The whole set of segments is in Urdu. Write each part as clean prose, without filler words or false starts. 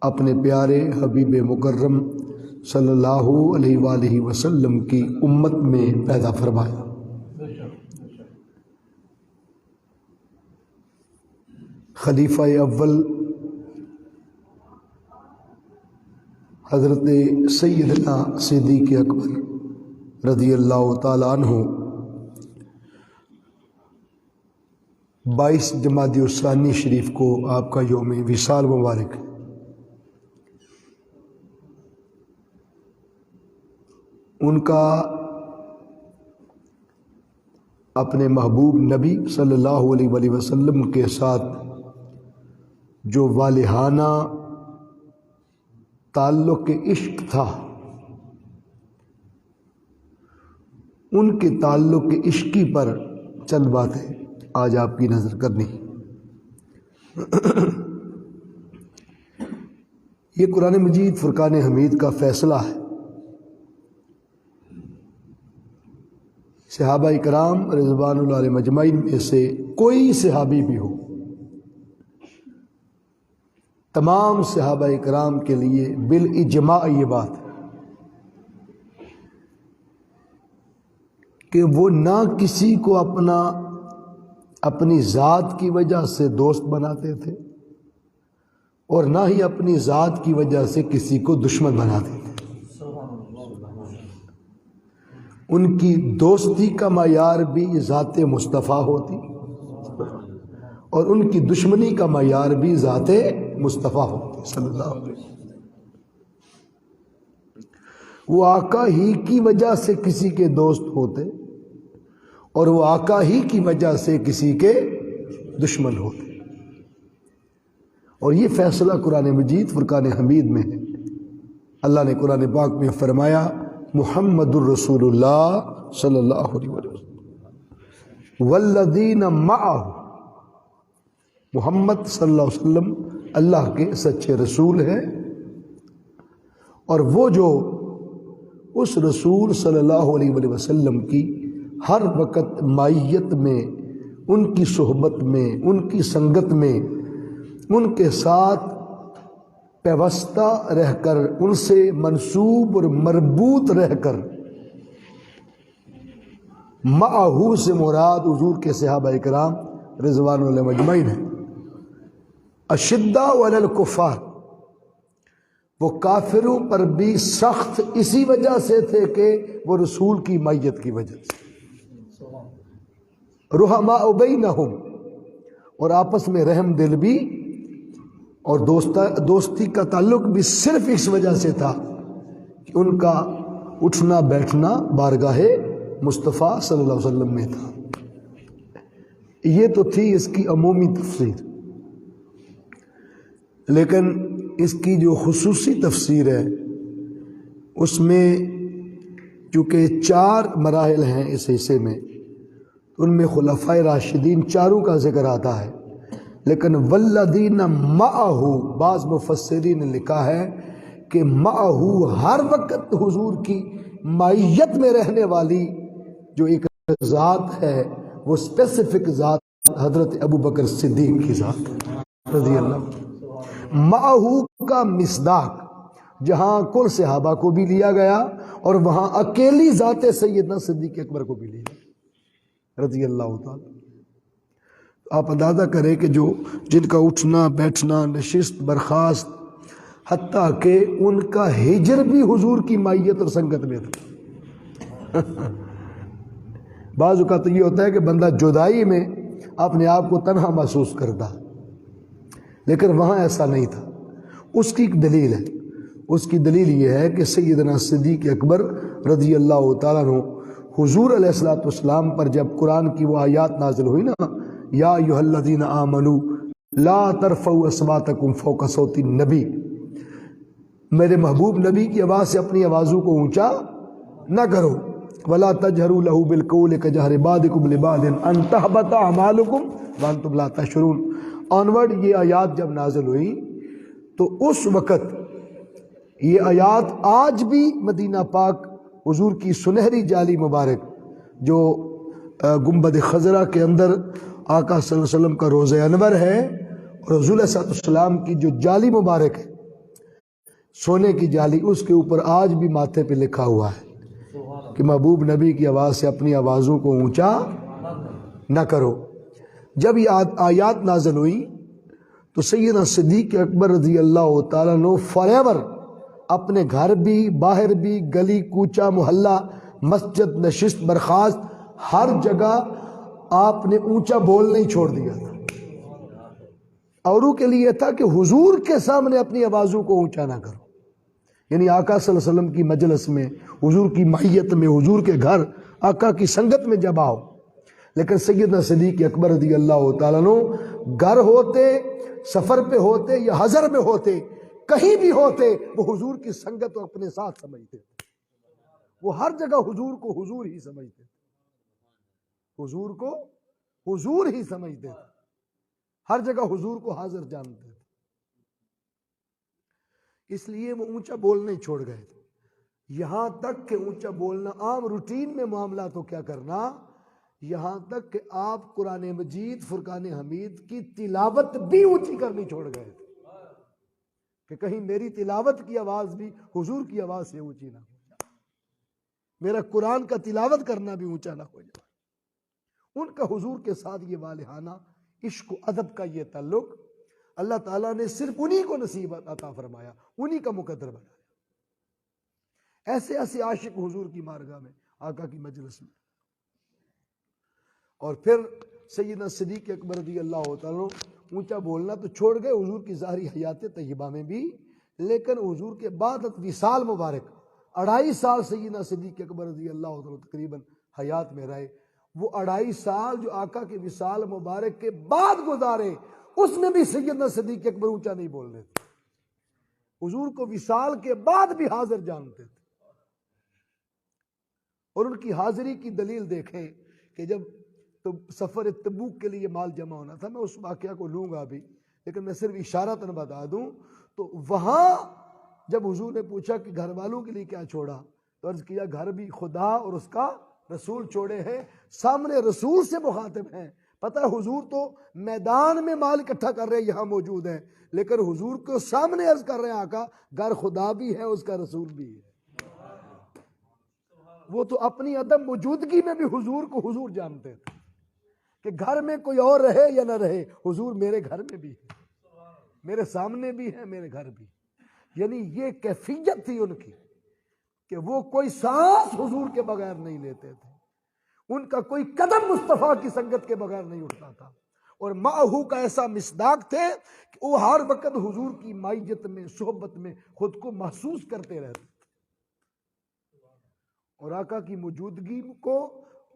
اپنے پیارے حبیب مکرم صلی اللہ علیہ وآلہ وسلم کی امت میں پیدا فرمایا۔ خلیفہ اول حضرت سیدنا صدیق اکبر رضی اللہ تعالی عنہ 22 جمادی الثانی شریف کو آپ کا یوم وصال مبارک ہے۔ ان کا اپنے محبوب نبی صلی اللہ علیہ وآلہ وسلم کے ساتھ جو والہانہ تعلق عشق تھا، ان کے تعلق عشقی پر چند باتیں آج آپ کی نظر کرنی۔ یہ قرآن مجید فرقان حمید کا فیصلہ ہے۔ صحابہ کرام رضوان اللہ علیہ مجمعین میں سے کوئی صحابی بھی ہو، تمام صحابہ کرام کے لیے بالاجماع یہ بات ہے کہ وہ نہ کسی کو اپنی ذات کی وجہ سے دوست بناتے تھے اور نہ ہی اپنی ذات کی وجہ سے کسی کو دشمن بناتے تھے۔ ان کی دوستی کا معیار بھی ذات مصطفیٰ ہوتی اور ان کی دشمنی کا معیار بھی ذات مصطفیٰ ہوتی صلی اللہ علیہ وسلم۔ وہ آقا ہی کی وجہ سے کسی کے دوست ہوتے اور وہ آقا ہی کی وجہ سے کسی کے دشمن ہوتے، اور یہ فیصلہ قرآن مجید فرقان حمید میں ہے۔ اللہ نے قرآن پاک میں فرمایا محمد الرسول اللہ صلی اللہ علیہ وسلم والذین معہ، محمد صلی اللہ علیہ وسلم اللہ کے سچے رسول ہیں، اور وہ جو اس رسول صلی اللہ علیہ وآلہ وسلم کی ہر وقت معیت میں، ان کی صحبت میں، ان کی سنگت میں، ان کے ساتھ پیوستہ رہ کر، ان سے منسوب اور مربوط رہ کر، معہو سے مراد حضور کے صحابہ کرام رضوان اللہ مجمعین ہیں۔ اشداء علی الکفار، وہ کافروں پر بھی سخت اسی وجہ سے تھے کہ وہ رسول کی معیت کی وجہ سے۔ رحماء بینہم، اور آپس میں رحم دل بھی اور دوستی کا تعلق بھی صرف اس وجہ سے تھا کہ ان کا اٹھنا بیٹھنا بارگاہ مصطفیٰ صلی اللہ علیہ وسلم میں تھا۔ یہ تو تھی اس کی عمومی تفسیر، لیکن اس کی جو خصوصی تفسیر ہے اس میں چونکہ 4 مراحل ہیں اس حصے میں، ان میں خلفائے راشدین چاروں کا ذکر آتا ہے، لیکن والذین معہ، بعض مفسرین نے لکھا ہے کہ معہ ہر وقت حضور کی معیت میں رہنے والی جو ایک ذات ہے، وہ اسپیسیفک ذات حضرت ابو بکر صدیق کی ذات رضی اللہ۔ معہ کا مصداق جہاں کل صحابہ کو بھی لیا گیا اور وہاں اکیلی ذات سیدنا صدیق اکبر کو بھی لیا رضی اللہ تعالی۔ آپ اندازہ کریں کہ جن کا اٹھنا بیٹھنا نشست برخاست، حتیٰ کہ ان کا ہجر بھی حضور کی معیت اور سنگت میں تھا۔ بعض اوقات تو یہ ہوتا ہے کہ بندہ جدائی میں اپنے آپ کو تنہا محسوس کرتا، لیکن وہاں ایسا نہیں تھا۔ اس کی ایک دلیل ہے، اس کی دلیل یہ ہے کہ سیدنا صدیق اکبر رضی اللہ تعالیٰ عنہ حضور علیہ السلام پر جب قرآن کی وہ آیات نازل ہوئی نا، یا ایھا الذین آمنوا لا ترفعوا اصواتکم فوق صوت النبی، میرے محبوب نبی کی آواز سے اپنی آوازوں کو اونچا نہ کرو، ولا تجہروا لہ بالقول کجہر بعضکم لبعض ان تحبط اعمالکم وانتم لا تشعرون۔ آنورڈ یہ آیات جب نازل ہوئی تو اس وقت یہ آیات آج بھی مدینہ پاک حضور کی سنہری جالی مبارک جو گنبد خضرا کے اندر آقا صلی اللہ علیہ وسلم کا روضہ انور ہے، اور حضور علیہ السلام کی جو جالی مبارک ہے سونے کی جالی، اس کے اوپر آج بھی ماتھے پہ لکھا ہوا ہے کہ محبوب نبی کی آواز سے اپنی آوازوں کو اونچا نہ کرو۔ جب یہ آیات نازل ہوئی تو سیدنا صدیق اکبر رضی اللہ تعالیٰ عنہ فوریور اپنے گھر بھی، باہر بھی، گلی کوچہ محلہ، مسجد، نشست برخاست، ہر جگہ آپ نے اونچا بولنا ہی چھوڑ دیا تھا۔ اوروں کے لیے تھا کہ حضور کے سامنے اپنی آوازوں کو اونچا نہ کرو، یعنی آقا صلی اللہ علیہ وسلم کی مجلس میں، حضور کی معیت میں، حضور کے گھر، آقا کی سنگت میں جب آؤ۔ لیکن سیدنا صدیق اکبر رضی اللہ تعالیٰ عنہ گھر ہوتے، سفر پہ ہوتے یا حضر میں ہوتے، کہیں بھی ہوتے، وہ حضور کی سنگت کو اپنے ساتھ سمجھتے تھے۔ وہ ہر جگہ حضور کو حضور ہی سمجھتے تھے، حضور کو حضور ہی سمجھتے تھے، ہر جگہ حضور کو حاضر جانتے تھے۔ اس لیے وہ اونچا بولنا ہی چھوڑ گئے تھے، یہاں تک کہ اونچا بولنا عام روٹین میں معاملہ تو کیا کرنا، یہاں تک کہ آپ قرآن مجید فرقان حمید کی تلاوت بھی اونچی کرنی چھوڑ گئے تھے کہ کہیں میری تلاوت کی آواز بھی حضور کی آواز سے اونچی نہ ہو جائے، میرا قرآن کا تلاوت کرنا بھی اونچا نہ ہو جائے۔ ان کا حضور کے ساتھ یہ والہانہ عشق و ادب کا یہ تعلق اللہ تعالیٰ نے صرف انہی کو نصیب عطا فرمایا، انہی کا مقدر بنایا۔ ایسے ایسے عاشق حضور کی بارگاہ میں، آقا کی مجلس میں۔ اور پھر سیدنا صدیق اکبر رضی اللہ تعالیٰ اونچا بولنا تو چھوڑ گئے حضور کی ظاہری حیات طیبہ میں بھی، لیکن حضور کے بعد وصال مبارک 2.5 سال سیدنا صدیق اکبر رضی اللہ تعالیٰ تقریباً حیات میں رہے۔ وہ 2.5 سال جو آقا کے وصال مبارک کے بعد گزارے، اس میں بھی سیدنا صدیق اکبر اونچا نہیں بول رہے تھے، حضور کو وصال کے بعد بھی حاضر جانتے تھے۔ اور ان کی حاضری کی دلیل دیکھیں کہ جب تو سفر تبوک کے لیے مال جمع ہونا تھا، میں اس واقعہ کو لوں گا بھی، لیکن میں صرف اشارتاً بتا دوں، تو وہاں جب حضور نے پوچھا کہ گھر والوں کے لیے کیا چھوڑا، تو عرض کیا گھر بھی خدا اور اس کا رسول چھوڑے ہیں۔ سامنے رسول سے مخاطب ہیں، پتہ ہے حضور تو میدان میں مال اکٹھا کر رہے ہیں، یہاں موجود ہیں، لیکن حضور کو سامنے عرض کر رہے ہیں آقا گھر خدا بھی ہے، اس کا رسول بھی ہے۔ وہ تو اپنی عدم موجودگی میں بھی حضور کو حضور جانتے تھے کہ گھر میں کوئی اور رہے یا نہ رہے، حضور میرے گھر میں بھی ہے، میرے سامنے بھی ہے، میرے گھر بھی۔ یعنی یہ کیفیت تھی ان کی کہ وہ کوئی سانس حضور کے بغیر نہیں لیتے تھے، ان کا کوئی قدم مصطفیٰ کی سنگت کے بغیر نہیں اٹھتا تھا، اور معہو کا ایسا مصداق تھے کہ وہ ہر وقت حضور کی معیت میں، صحبت میں خود کو محسوس کرتے رہتے تھے، اور آقا کی موجودگی کو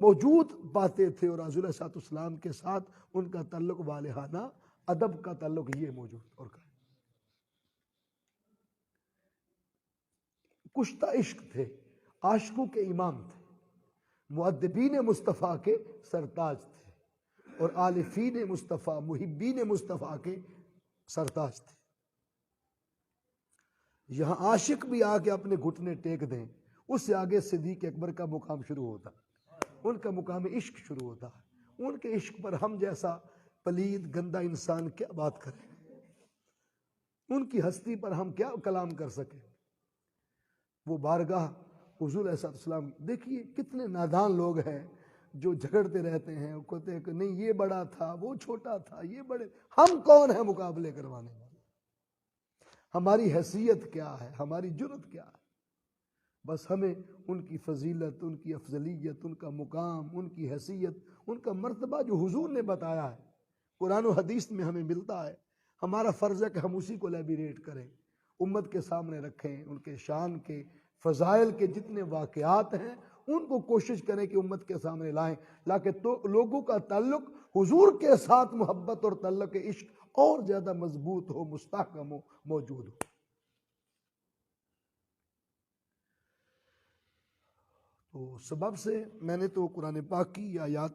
موجود پاتے تھے، اور رسول اللہ صلی اللہ علیہ وسلم کے ساتھ ان کا تعلق والہانہ ادب کا تعلق یہ موجود اور کا کشتہ عشق تھے، عاشقوں کے امام تھے، مؤدبین مصطفیٰ کے سرتاج تھے، اور عالفین مصطفیٰ، محبین مصطفیٰ کے سرتاج تھے۔ یہاں عاشق بھی آ کے اپنے گھٹنے ٹیک دیں، اس سے آگے صدیق اکبر کا مقام شروع ہوتا ہے، ان کا مقام عشق شروع ہوتا ہے۔ ان کے عشق پر ہم جیسا پلید گندہ انسان کیا بات کریں، ان کی ہستی پر ہم کیا کلام کر سکیں۔ وہ بارگاہ حضور علیہ السلام، دیکھیے کتنے نادان لوگ ہیں جو جھگڑتے رہتے ہیں، وہ کہتے ہیں کہ نہیں یہ بڑا تھا، وہ چھوٹا تھا، یہ بڑے، ہم کون ہیں مقابلے کروانے والے، ہماری حیثیت کیا ہے، ہماری جرت کیا ہے۔ بس ہمیں ان کی فضیلت، ان کی افضلیت، ان کا مقام، ان کی حیثیت، ان کا مرتبہ جو حضور نے بتایا ہے قرآن و حدیث میں ہمیں ملتا ہے، ہمارا فرض ہے کہ ہم اسی کو لیبریٹ کریں، امت کے سامنے رکھیں، ان کے شان کے، فضائل کے جتنے واقعات ہیں ان کو کوشش کریں کہ امت کے سامنے لائیں، لاکہ تو لوگوں کا تعلق حضور کے ساتھ محبت اور تعلق عشق اور زیادہ مضبوط ہو، مستحکم ہو، موجود ہو۔ تو سبب سے میں نے تو قرآن پاک کی آیات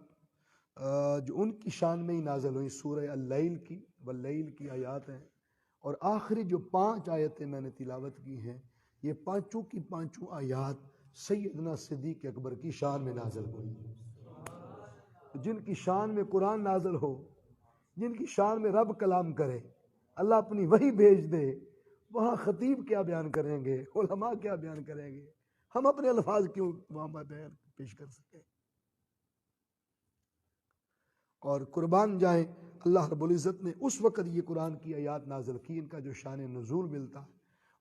جو ان کی شان میں ہی نازل ہوئی، سورہ اللیل کی، واللیل کی آیات ہیں، اور آخری جو 5 آیتیں میں نے تلاوت کی ہیں، یہ پانچوں کی پانچوں آیات سیدنا صدیق اکبر کی شان میں نازل ہوئی۔ جن کی شان میں قرآن نازل ہو، جن کی شان میں رب کلام کرے، اللہ اپنی وحی بھیج دے، وہاں خطیب کیا بیان کریں گے، علماء کیا بیان کریں گے، ہم اپنے الفاظ کیوں وہاں بیان پیش کر سکیں؟ اور قربان جائیں اللہ رب العزت نے اس وقت یہ قرآن کی آیات نازل کی، ان کا جو شان نزول ملتا ہے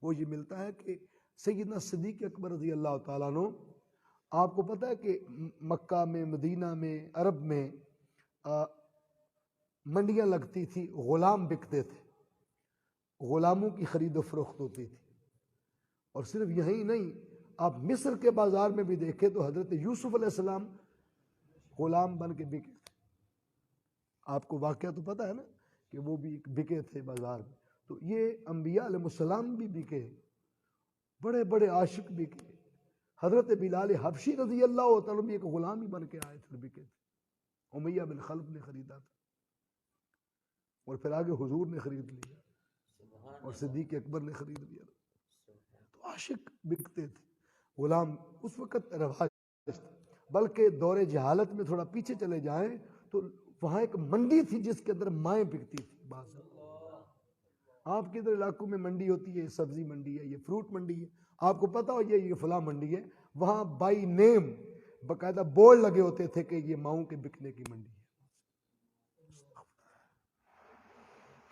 وہ یہ ملتا ہے کہ سیدنا صدیق اکبر رضی اللہ تعالیٰ عنہ، آپ کو پتہ ہے کہ مکہ میں، مدینہ میں، عرب میں منڈیاں لگتی تھی، غلام بکتے تھے، غلاموں کی خرید و فروخت ہوتی تھی۔ اور صرف یہی نہیں، آپ مصر کے بازار میں بھی دیکھیں تو حضرت یوسف علیہ السلام غلام بن کے بکے تھے۔ آپ کو واقعہ تو پتہ ہے نا کہ وہ بھی بکے تھے بازار میں۔ تو یہ انبیاء علیہ السلام بھی بکے، بڑے بڑے عاشق بکے۔ حضرت بلال حبشی رضی اللہ تعالیٰ بھی ایک غلام ہی بن کے آئے تھے، بکے تھے، امیہ بن خلف نے خریدا تھا، اور پھر آگے حضور نے خرید لیا اور صدیق اکبر نے خرید لیا۔ تو عاشق بکتے تھے، غلام اس وقت رواج تھا۔ بلکہ دور جہالت میں تھوڑا پیچھے چلے جائیں تو وہاں ایک منڈی تھی جس کے اندر مائیں بکتی تھی۔ بعض آپ کے ادھر علاقوں میں منڈی ہوتی ہے، سبزی منڈی ہے، یہ فروٹ منڈی ہے، آپ کو پتا ہو یہ فلاں منڈی ہے، وہاں بائی نیم باقاعدہ بورڈ لگے ہوتے تھے کہ یہ ماؤں کے بکنے کی منڈی ہے۔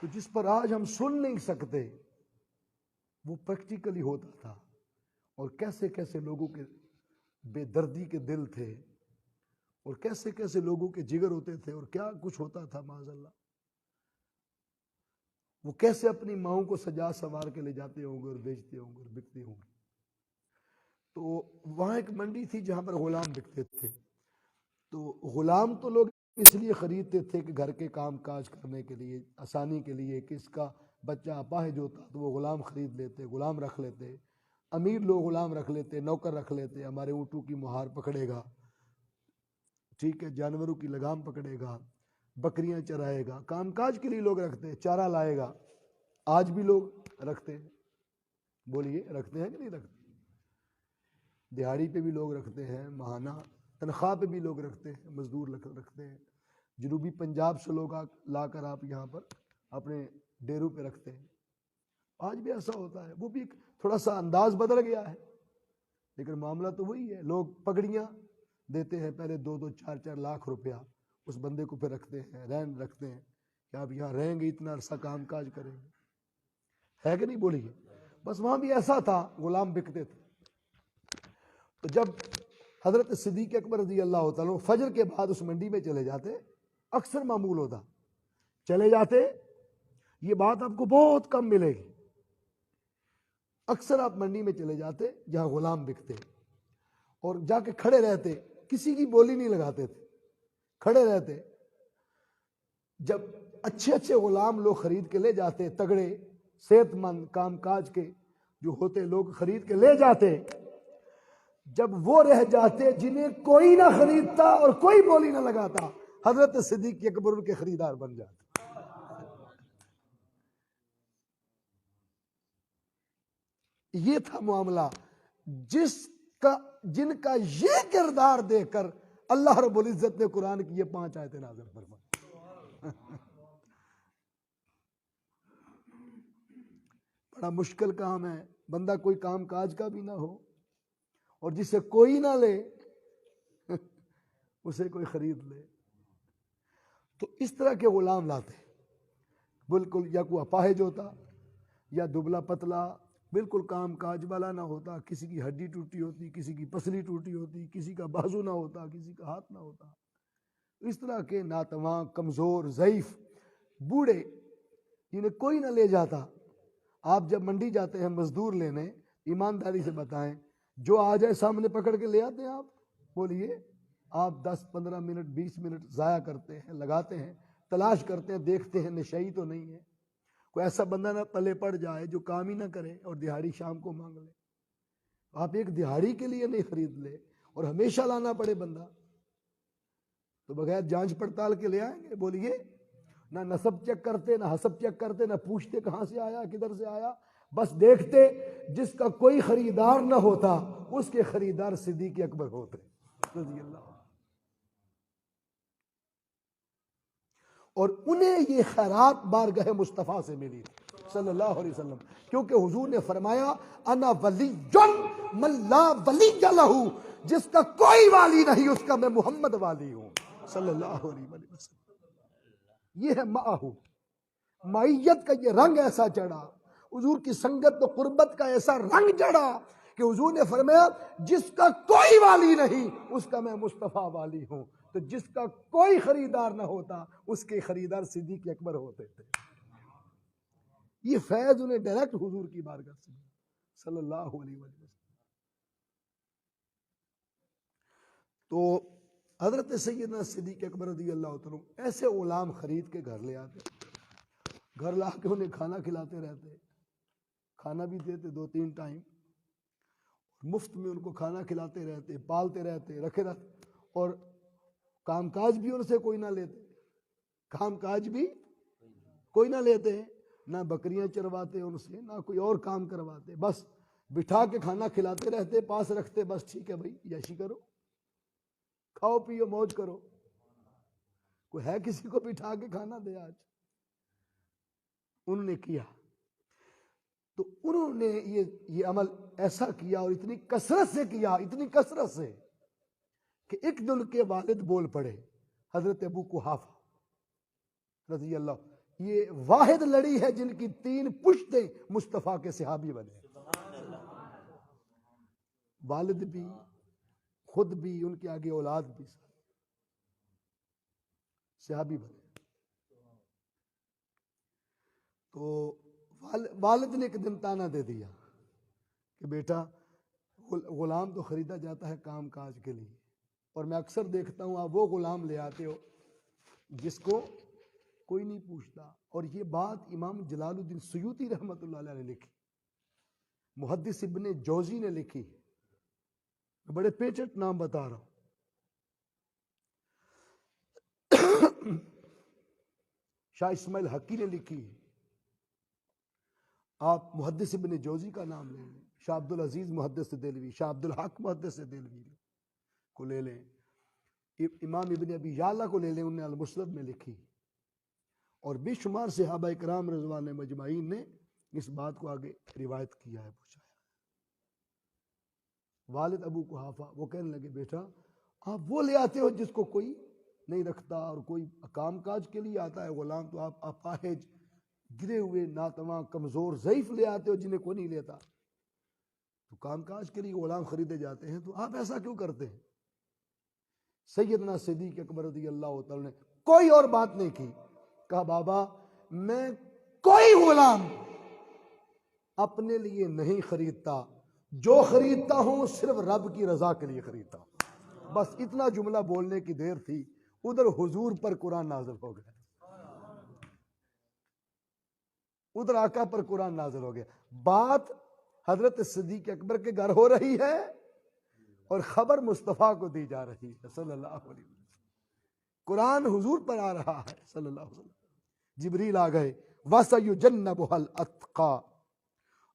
تو جس پر آج ہم سن نہیں سکتے وہ پریکٹیکلی ہوتا تھا، اور کیسے کیسے لوگوں کے بے دردی کے دل تھے، اور کیسے کیسے لوگوں کے جگر ہوتے تھے، اور کیا کچھ ہوتا تھا معاذ اللہ۔ وہ کیسے اپنی ماؤں کو سجا سنوار کے لے جاتے ہوں گے اور بیچتے ہوں گے اور بکتے ہوں گے۔ تو وہاں ایک منڈی تھی جہاں پر غلام بکتے تھے۔ تو غلام تو لوگ اس لیے خریدتے تھے کہ گھر کے کام کاج کرنے کے لیے، آسانی کے لیے، کہ اس کا بچہ اپاہج ہوتا تو وہ غلام خرید لیتے، غلام رکھ لیتے۔ امیر لوگ غلام رکھ لیتے، نوکر رکھ لیتے، ہمارے اونٹوں کی مہار پکڑے گا، ٹھیک ہے، جانوروں کی لگام پکڑے گا، بکریاں چرائے گا، کام کاج کے لیے لوگ رکھتے ہیں، چارہ لائے گا۔ آج بھی لوگ رکھتے ہیں، بولیے رکھتے ہیں کہ نہیں رکھتے؟ دیہاڑی پہ بھی لوگ رکھتے ہیں، ماہانہ تنخواہ پہ بھی لوگ رکھتے ہیں، مزدور رکھتے ہیں، جنوبی پنجاب سے لوگ لا کر آپ یہاں پر اپنے ڈیروں پہ رکھتے ہیں۔ آج بھی ایسا ہوتا ہے، وہ بھی تھوڑا سا انداز بدل گیا ہے، لیکن معاملہ تو وہی ہے۔ لوگ پگڑیاں دیتے ہیں، پہلے 2-2 4-4 لاکھ روپیہ اس بندے کو پہ رکھتے ہیں، رہن رکھتے ہیں کہ آپ یہاں رہیں گے، اتنا عرصہ کام کاج کریں گے، ہے کہ نہیں؟ بولیے۔ بس وہاں بھی ایسا تھا، غلام بکتے تھے۔ تو جب حضرت صدیق اکبر رضی اللہ تعالیٰ فجر کے بعد اس منڈی میں چلے جاتے، اکثر معمول ہوتا، چلے جاتے، یہ بات آپ کو بہت کم ملے گی، اکثر آپ منڈی میں چلے جاتے جہاں غلام بکتے، اور جا کے کھڑے رہتے، کسی کی بولی نہیں لگاتے تھے، کھڑے رہتے۔ جب اچھے اچھے غلام لوگ خرید کے لے جاتے، تگڑے صحت مند کام کاج کے جو ہوتے لوگ خرید کے لے جاتے، جب وہ رہ جاتے جنہیں کوئی نہ خریدتا اور کوئی بولی نہ لگاتا، حضرت صدیق اکبر ان کے خریدار بن جاتے۔ یہ تھا معاملہ، جن کا یہ کردار دے کر اللہ رب العزت نے قرآن کی یہ 5 آیتیں نازل فرمائیں۔ بڑا مشکل کام ہے، بندہ کوئی کام کاج کا بھی نہ ہو اور جسے کوئی نہ لے اسے کوئی خرید لے۔ تو اس طرح کے غلام لاتے، بالکل یا کوئی اپاہج ہوتا یا دبلا پتلا، بالکل کام کاج والا نہ ہوتا، کسی کی ہڈی ٹوٹی ہوتی، کسی کی پسلی ٹوٹی ہوتی، کسی کا بازو نہ ہوتا، کسی کا ہاتھ نہ ہوتا، اس طرح کے ناتواں، کمزور، ضعیف، بوڑھے جنہیں کوئی نہ لے جاتا۔ آپ جب منڈی جاتے ہیں مزدور لینے، ایمانداری سے بتائیں، جو آ جائے سامنے پکڑ کے لے آتے ہیں آپ؟ بولیے، آپ 10-15 منٹ 20 منٹ ضائع کرتے ہیں، لگاتے ہیں، تلاش کرتے ہیں، دیکھتے ہیں نشئی تو نہیں ہے، کوئی ایسا بندہ نہ پلے پڑ جائے جو کام ہی نہ کرے اور دہاڑی شام کو مانگ لے۔ آپ ایک دہاڑی کے لیے نہیں خرید لے اور ہمیشہ لانا پڑے بندہ، تو بغیر جانچ پڑتال کے لے آئیں گے؟ بولیے، نہ نسب چیک کرتے، نہ حسب چیک کرتے، نہ پوچھتے کہاں سے آیا، کدھر سے آیا، بس دیکھتے جس کا کوئی خریدار نہ ہوتا اس کے خریدار صدیق اکبر ہوتے رضی اللہ عنہ، اور انہیں یہ خیرات بارگاہ مصطفیٰ سے ملی صلی اللہ علیہ وسلم، کیونکہ حضور نے فرمایا انا ولی من لا ولی لہ، جس کا کوئی والی نہیں اس کا میں محمد والی ہوں صلی اللہ علیہ وسلم۔ یہ ہے معہ، معیت کا یہ رنگ ایسا چڑھا، حضور کی سنگت و قربت کا ایسا رنگ چڑھا کہ حضور نے فرمایا جس کا کوئی والی نہیں اس کا میں مصطفیٰ والی ہوں۔ تو جس کا کوئی خریدار نہ ہوتا اس کے خریدار صدیق اکبر ہوتے تھے۔ یہ فیض انہیں ڈائریکٹ حضور کی بارگاہ سے صلی اللہ علیہ وسلم۔ تو حضرت سیدنا صدیق اکبر رضی اللہ تعالیٰ ایسے غلام خرید کے گھر لے آتے، گھر لا کے انہیں کھانا کھلاتے رہتے، کھانا بھی دیتے 2-3 ٹائم، مفت میں ان کو کھانا کھلاتے رہتے، پالتے رہتے، رکھے رہتے، اور کام کاج بھی ان سے کوئی نہ لیتے، کام کاج بھی کوئی نہ لیتے، نہ بکریاں چرواتے ان سے، نہ کوئی اور کام کرواتے، بس بٹھا کے کھانا کھلاتے رہتے، پاس رکھتے، بس ٹھیک ہے بھائی یشی کرو، کھاؤ پیو موج کرو۔ کوئی ہے کسی کو بٹھا کے کھانا دے آج؟ انہوں نے کیا، تو انہوں نے یہ عمل ایسا کیا اور اتنی کثرت سے کیا، اتنی کثرت سے کہ ایک دن کے والد بول پڑے، حضرت ابو قحافہ رضی اللہ، یہ واحد لڑی ہے جن کی 3 پشتیں مصطفیٰ کے صحابی بنے، والد بھی، خود بھی، ان کے آگے اولاد بھی صحابی بنے۔ تو والد نے ایک دن تانا دے دیا کہ بیٹا غلام تو خریدا جاتا ہے کام کاج کے لیے، اور میں اکثر دیکھتا ہوں آپ وہ غلام لے آتے ہو جس کو کوئی نہیں پوچھتا۔ اور یہ بات امام جلال الدین سیوطی رحمۃ اللہ علیہ نے لکھی، محدث ابن جوزی نے لکھی، میں بڑے پیچٹ نام بتا رہا ہوں۔ شاہ اسماعیل حقی نے لکھی، آپ محدث ابن جوزی کا نام لے لیں، شاہ عبدالعزیز محدث دہلوی، شاہ عبدالحق محدث دہلوی کو لے لیں، امام ابن ابی یعلا کو لے لیں، انہوں نے المسند میں لکھی، اور بے شمار صحابہ اکرام رضوان مجمعین نے اس بات کو آگے روایت کیا ہے، پوچھا ہے۔ والد ابو قحافہ وہ کہنے لگے بیٹا آپ وہ لے آتے ہو جس کو کوئی نہیں رکھتا، اور کوئی کام کاج کے لیے آتا ہے غلام، تو آپ اپاہج، گرے ہوئے، ناتواں، کمزور، ضعیف لے آتے ہو جنہیں کوئی نہیں لیتا، تو کام کاج کے لیے غلام خریدے جاتے ہیں، تو آپ ایسا کیوں کرتے ہیں؟ سیدنا صدیق اکبر رضی اللہ تعالی نے کوئی اور بات نہیں کی، کہا بابا میں کوئی غلام اپنے لیے نہیں خریدتا، جو خریدتا ہوں صرف رب کی رضا کے لیے خریدتا ہوں۔ بس اتنا جملہ بولنے کی دیر تھی، ادھر حضور پر قرآن نازل ہو گیا، ادھر آقا پر قرآن نازل ہو گیا، بات حضرت صدیق اکبر کے گھر ہو رہی ہے اور خبر مصطفیٰ کو دی جا رہی ہے صلی اللہ علیہ وسلم، قرآن حضور پر آ رہا ہے صلی اللہ علیہ وسلم۔ جبریل آ گئے، وَسَيُجَنَّبُهَا الْأَتْقَى،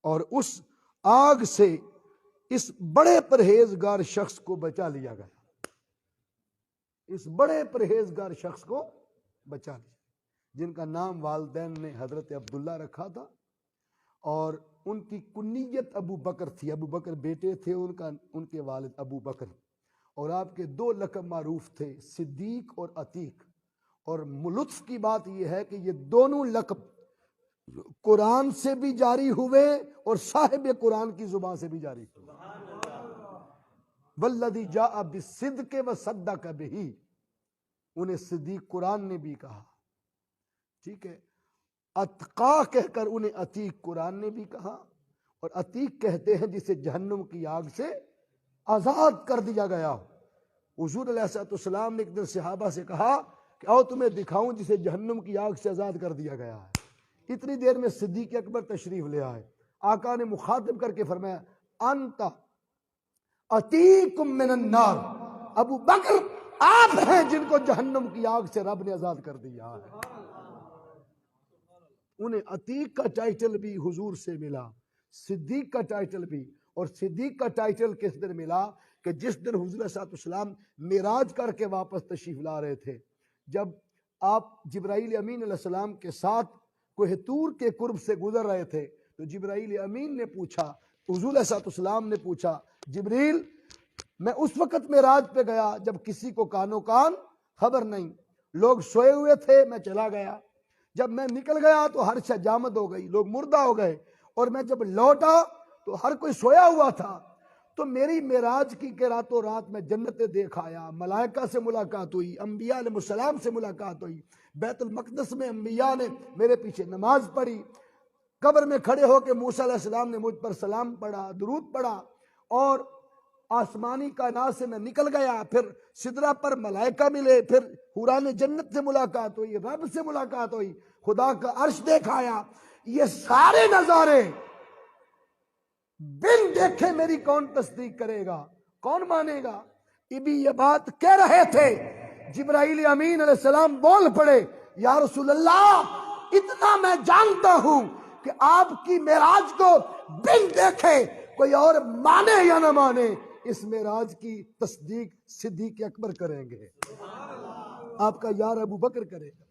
اور اس آگ سے اس بڑے پرہیزگار شخص کو بچا لیا گیا، اس بڑے پرہیزگار شخص کو بچا لیا، جن کا نام والدین نے حضرت عبداللہ رکھا تھا، اور ان کی کنیت ابو بکر تھی، ابو بکر بیٹے تھے ان کے والد ابو بکر، اور آپ کے 2 لقب معروف تھے، صدیق اور عتیق، اور لطف کی بات یہ ہے کہ یہ دونوں لقب قرآن سے بھی جاری ہوئے اور صاحب قرآن کی زبان سے بھی جاری ہوئے، والذی جاء بالصدق وصدق بہ، انہیں صدیق قرآن نے بھی کہا، ٹھیک ہے، اتقا کہہ کر انہیں عتیق قرآن نے بھی کہا، اور عتیق کہتے ہیں جسے جہنم کی آگ سے آزاد کر دیا گیا ہو۔ حضور علیہ السلام نے ایک دن صحابہ سے کہا کہ آؤ تمہیں دکھاؤں جسے جہنم کی آگ سے آزاد کر دیا گیا ہے، اتنی دیر میں صدیق اکبر تشریف لے آئے، آقا نے مخاطب کر کے فرمایا انت عتیق من النار، ابو بکر آپ ہیں جن کو جہنم کی آگ سے رب نے آزاد کر دیا ہے۔ انہیں عتیق کا ٹائٹل بھی حضور سے ملا، صدیق کا ٹائٹل بھی، اور صدیق کا ٹائٹل کس دن ملا کہ جس دن حضور صلی اللہ علیہ وسلم معراج کر کے واپس تشریف لا رہے تھے، جب آپ جبرائیل امین علیہ السلام کے ساتھ کوہ طور کے قرب سے گزر رہے تھے تو جبرائیل امین نے پوچھا، حضور علیہ السلام نے پوچھا، جبریل میں اس وقت معراج پہ گیا جب کسی کو کانوں کان خبر نہیں، لوگ سوئے ہوئے تھے، میں چلا گیا، جب میں نکل گیا تو ہر شے جامد ہو گئی، لوگ مردہ ہو گئے، اور میں جب لوٹا تو ہر کوئی سویا ہوا تھا۔ تو میری معراج کی کہ راتوں رات میں جنت دیکھ آیا، ملائکہ سے ملاقات ہوئی، انبیاء علیہ السلام سے ملاقات ہوئی، بیت المقدس میں انبیاء نے میرے پیچھے نماز پڑھی، قبر میں کھڑے ہو کے موسیٰ علیہ السلام نے مجھ پر سلام پڑھا، درود پڑھا، اور آسمانی کائنات سے میں نکل گیا، پھر سدرہ پر ملائکہ ملے، پھر حوران جنت سے ملاقات ہوئی، رب سے ملاقات ہوئی، خدا کا عرش دیکھایا۔ یہ سارے نظارے بن دیکھے میری کون تصدیق کرے گا، کون مانے گا؟ ابھی یہ بات کہہ رہے تھے، جبرائیل امین علیہ السلام بول پڑے، یا رسول اللہ اتنا میں جانتا ہوں کہ آپ کی معراج کو بن دیکھے کوئی اور مانے یا نہ مانے، اس معراج کی تصدیق صدیق اکبر کریں گے، آپ کا یار ابو بکر کرے گا۔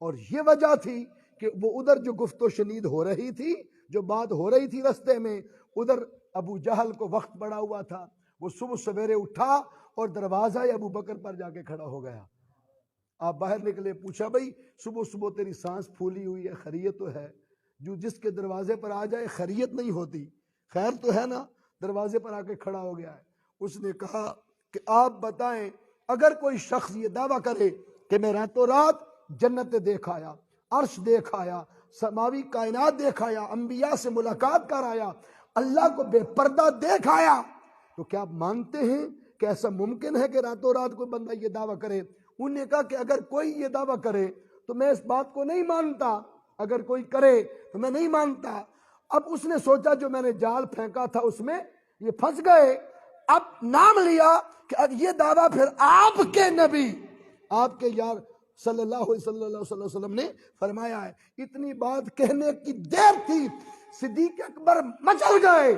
اور یہ وجہ تھی کہ وہ ادھر جو گفت و شنید ہو رہی تھی، جو بات ہو رہی تھی رستے میں، ادھر ابو جہل کو وقت پڑا ہوا تھا، وہ صبح سویرے اٹھا اور دروازہ ابو بکر پر جا کے کھڑا ہو گیا۔ آپ باہر نکلے، پوچھا بھائی صبح صبح تیری سانس پھولی ہوئی ہے، خیریت تو ہے؟ جو جس کے دروازے پر آ جائے خیریت نہیں ہوتی، خیر تو ہے نا؟ دروازے پر آ کے کھڑا ہو گیا ہے۔ اس نے کہا کہ آپ بتائیں، اگر کوئی شخص یہ دعویٰ کرے کہ میں راتوں رات جنت دیکھ آیا، عرش دیکھ آیا، سماوی کائنات دیکھ آیا، انبیاء سے ملاقات کر آیا، اللہ کو بے پردہ دیکھ آیا، تو کیا آپ مانتے ہیں کہ ایسا ممکن ہے کہ راتوں رات کوئی بندہ یہ دعویٰ کرے؟ انہوں نے کہا کہ اگر کوئی یہ دعویٰ کرے تو میں اس بات کو نہیں مانتا، اگر کوئی کرے تو میں نہیں مانتا۔ اب اس نے سوچا جو میں نے جال پھینکا تھا اس میں یہ پھنس گئے، اب نام لیا کہ یہ دعویٰ پھر آپ کے نبی، آپ کے یار صلی اللہ علیہ وسلم نے فرمایا ہے۔ اتنی بات کہنے کی دیر تھی، صدیق اکبر مچل گئے،